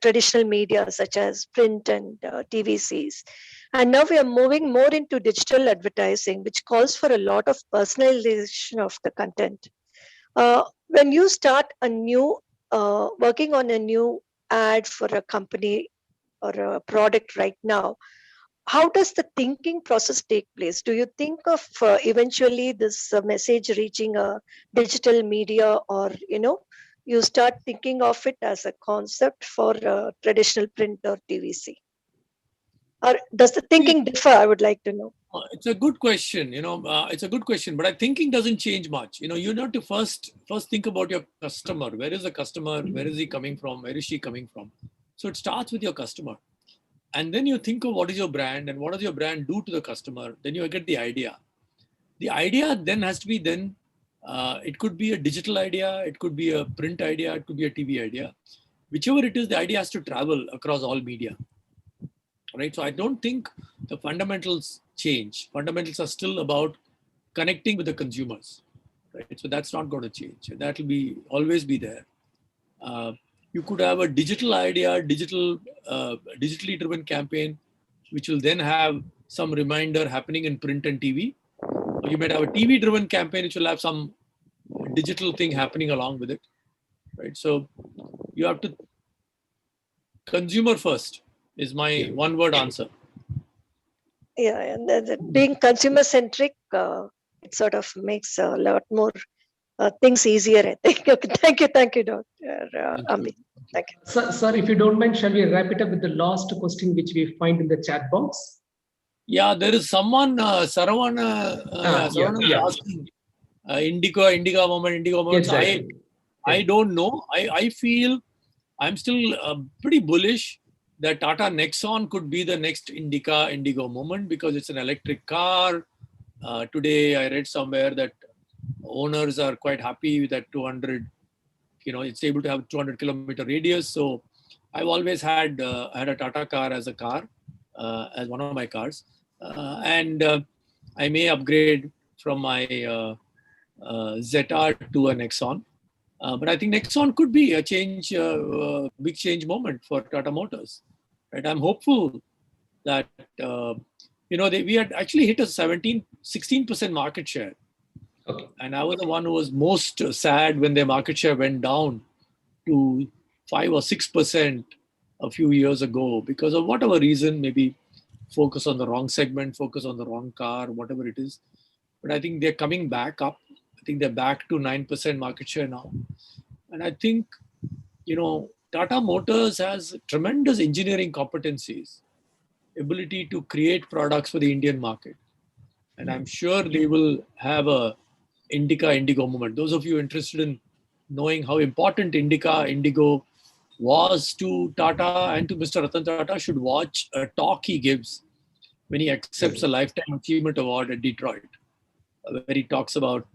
traditional media such as print and TVCs. And now we are moving more into digital advertising, which calls for a lot of personalization of the content. When you start working on a new ad for a company or a product right now, how does the thinking process take place? Do you think of eventually this message reaching a digital media, or you start thinking of it as a concept for traditional print or TVC? Or does the thinking differ? I would like to know. It's a good question. It's a good question, but thinking doesn't change much. You have to first think about your customer. Where is the customer? Where is he coming from? Where is she coming from? So it starts with your customer. And then you think of what is your brand and what does your brand do to the customer. Then you get the idea. The idea then has to be it could be a digital idea. It could be a print idea. It could be a TV idea. Whichever it is, the idea has to travel across all media. Right. So I don't think the fundamentals change. Fundamentals are still about connecting with the consumers. Right. So that's not going to change. That will always be there. You could have a digital idea, digitally driven campaign, which will then have some reminder happening in print and TV. Or you might have a TV driven campaign, which will have some digital thing happening along with it. Right. So you have to consumer first. Is my one word answer. Yeah, and being consumer centric, it sort of makes a lot more things easier, I think. Okay, thank you, Dr. Ambi. Thank you. Sir, if you don't mind, shall we wrap it up with the last question which we find in the chat box? Yeah, there is someone, Saravana, asking Indica moment. Exactly. I don't know. I feel I'm still pretty bullish that Tata Nexon could be the next Indigo moment because it's an electric car. Today I read somewhere that owners are quite happy with that 200, it's able to have 200 kilometer radius. So I've always had a Tata car as a car, as one of my cars. And I may upgrade from my Zeta to a Nexon. But I think Nexon could be a change, big change moment for Tata Motors. Right? I'm hopeful that, we had actually hit a 16% market share. Okay. And I was the one who was most sad when their market share went down to 5 or 6% a few years ago because of whatever reason, maybe focus on the wrong segment, focus on the wrong car, whatever it is. But I think they're coming back up. I think they're back to 9% market share now. And I think, Tata Motors has tremendous engineering competencies. ability to create products for the Indian market. And I'm sure they will have a Indigo movement. Those of you interested in knowing how important Indigo was to Tata and to Mr. Ratan Tata should watch a talk he gives when he accepts a Lifetime Achievement Award at Detroit, where he talks about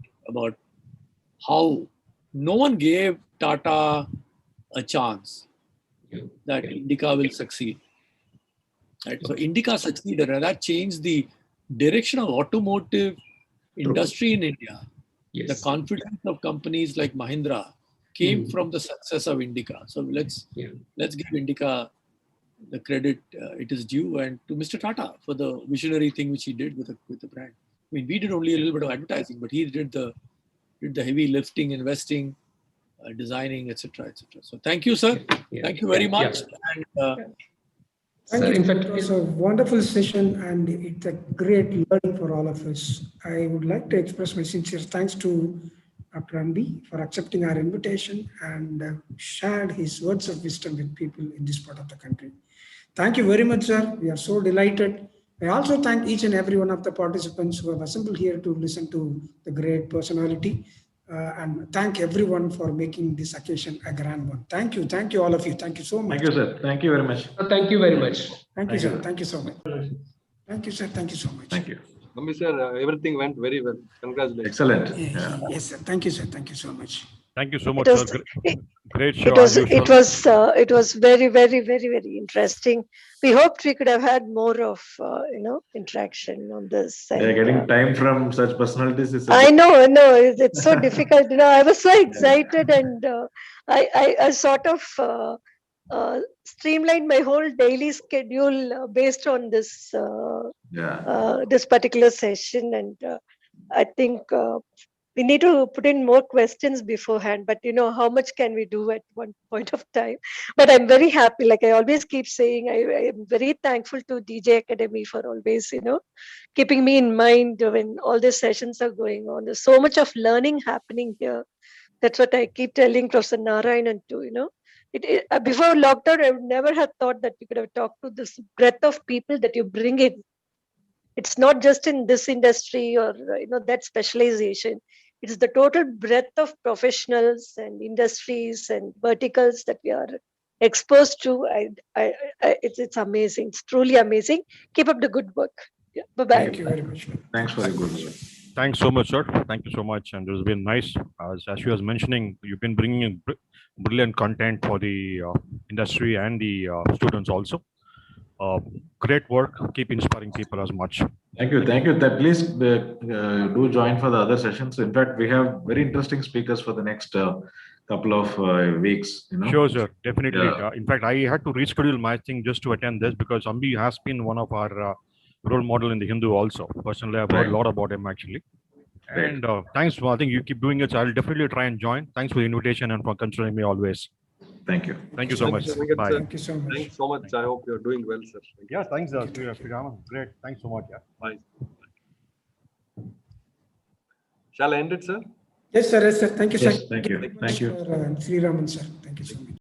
how no one gave Tata a chance that Indica will succeed. Right? So Indica succeeded, and that changed the direction of automotive industry in India. The confidence of companies like Mahindra came from the success of Indica. So let's give Indica the credit it is due, and to Mr. Tata for the visionary thing which he did with the brand. I mean, we did only a little bit of advertising, but he did the heavy lifting, investing, designing, etc., etc. So thank you, sir. Thank you very much. And, thank you. In fact, it was a wonderful session and it's a great learning for all of us. I would like to express my sincere thanks to Dr. Ambi for accepting our invitation and shared his words of wisdom with people in this part of the country. Thank you very much, sir. We are so delighted. I also thank each and every one of the participants who have assembled here to listen to the great personality. And thank everyone for making this occasion a grand one. Thank you. Thank you, all of you. Thank you so much. Thank you, sir. Thank you very much. Thank you very much. Thank you, sir. Thank you so much. Thank you, sir. Thank you so much. Thank you. Ambi sir, everything went very well. Congratulations. Excellent. Yes, sir. Thank you, sir. Thank you so much. Thank you so much, sir. Great show. It was very, very, very, very interesting. We hoped we could have had more of interaction on this. And, getting time from such personalities. I know. It's so difficult. I was so excited, and I sort of streamlined my whole daily schedule based on this this particular session, and I think we need to put in more questions beforehand, but how much can we do at one point of time? But I'm very happy. Like I always keep saying, I am very thankful to DJ Academy for always, keeping me in mind when all these sessions are going on. There's so much of learning happening here. That's what I keep telling Professor Narayanan too, before lockdown, I would never have thought that you could have talked to this breadth of people that you bring in. It's not just in this industry or that specialization. It's the total breadth of professionals and industries and verticals that we are exposed to. It's amazing. It's truly amazing. Keep up the good work. Yeah. Bye-bye. Thank you very much. Thanks for the good. Thanks so much, sir. Thank you so much. And it's been nice. As she was mentioning, you've been bringing in brilliant content for the industry and the students also. Great work. Keep inspiring people as much. Thank you. Thank you. Please do join for the other sessions. In fact, we have very interesting speakers for the next couple of weeks. Sure, sir. Definitely. In fact, I had to reschedule my thing just to attend this because Ambi has been one of our role model in the Hindu also. Personally, I've heard a lot about him actually. And thanks for, I think you keep doing it. So I'll definitely try and join. Thanks for the invitation and for considering me always. Thank you. Thank you so much. Bye. Thank you so much. Thanks so much. I hope you're doing well, sir. Yeah, thanks, Sriram. Great. Thanks so much. Yeah. Bye. Shall I end it, sir? Yes, sir. Yes, sir. Thank you, sir. Yes, thank you. Thank you. Sri Raman, sir. Thank you so much.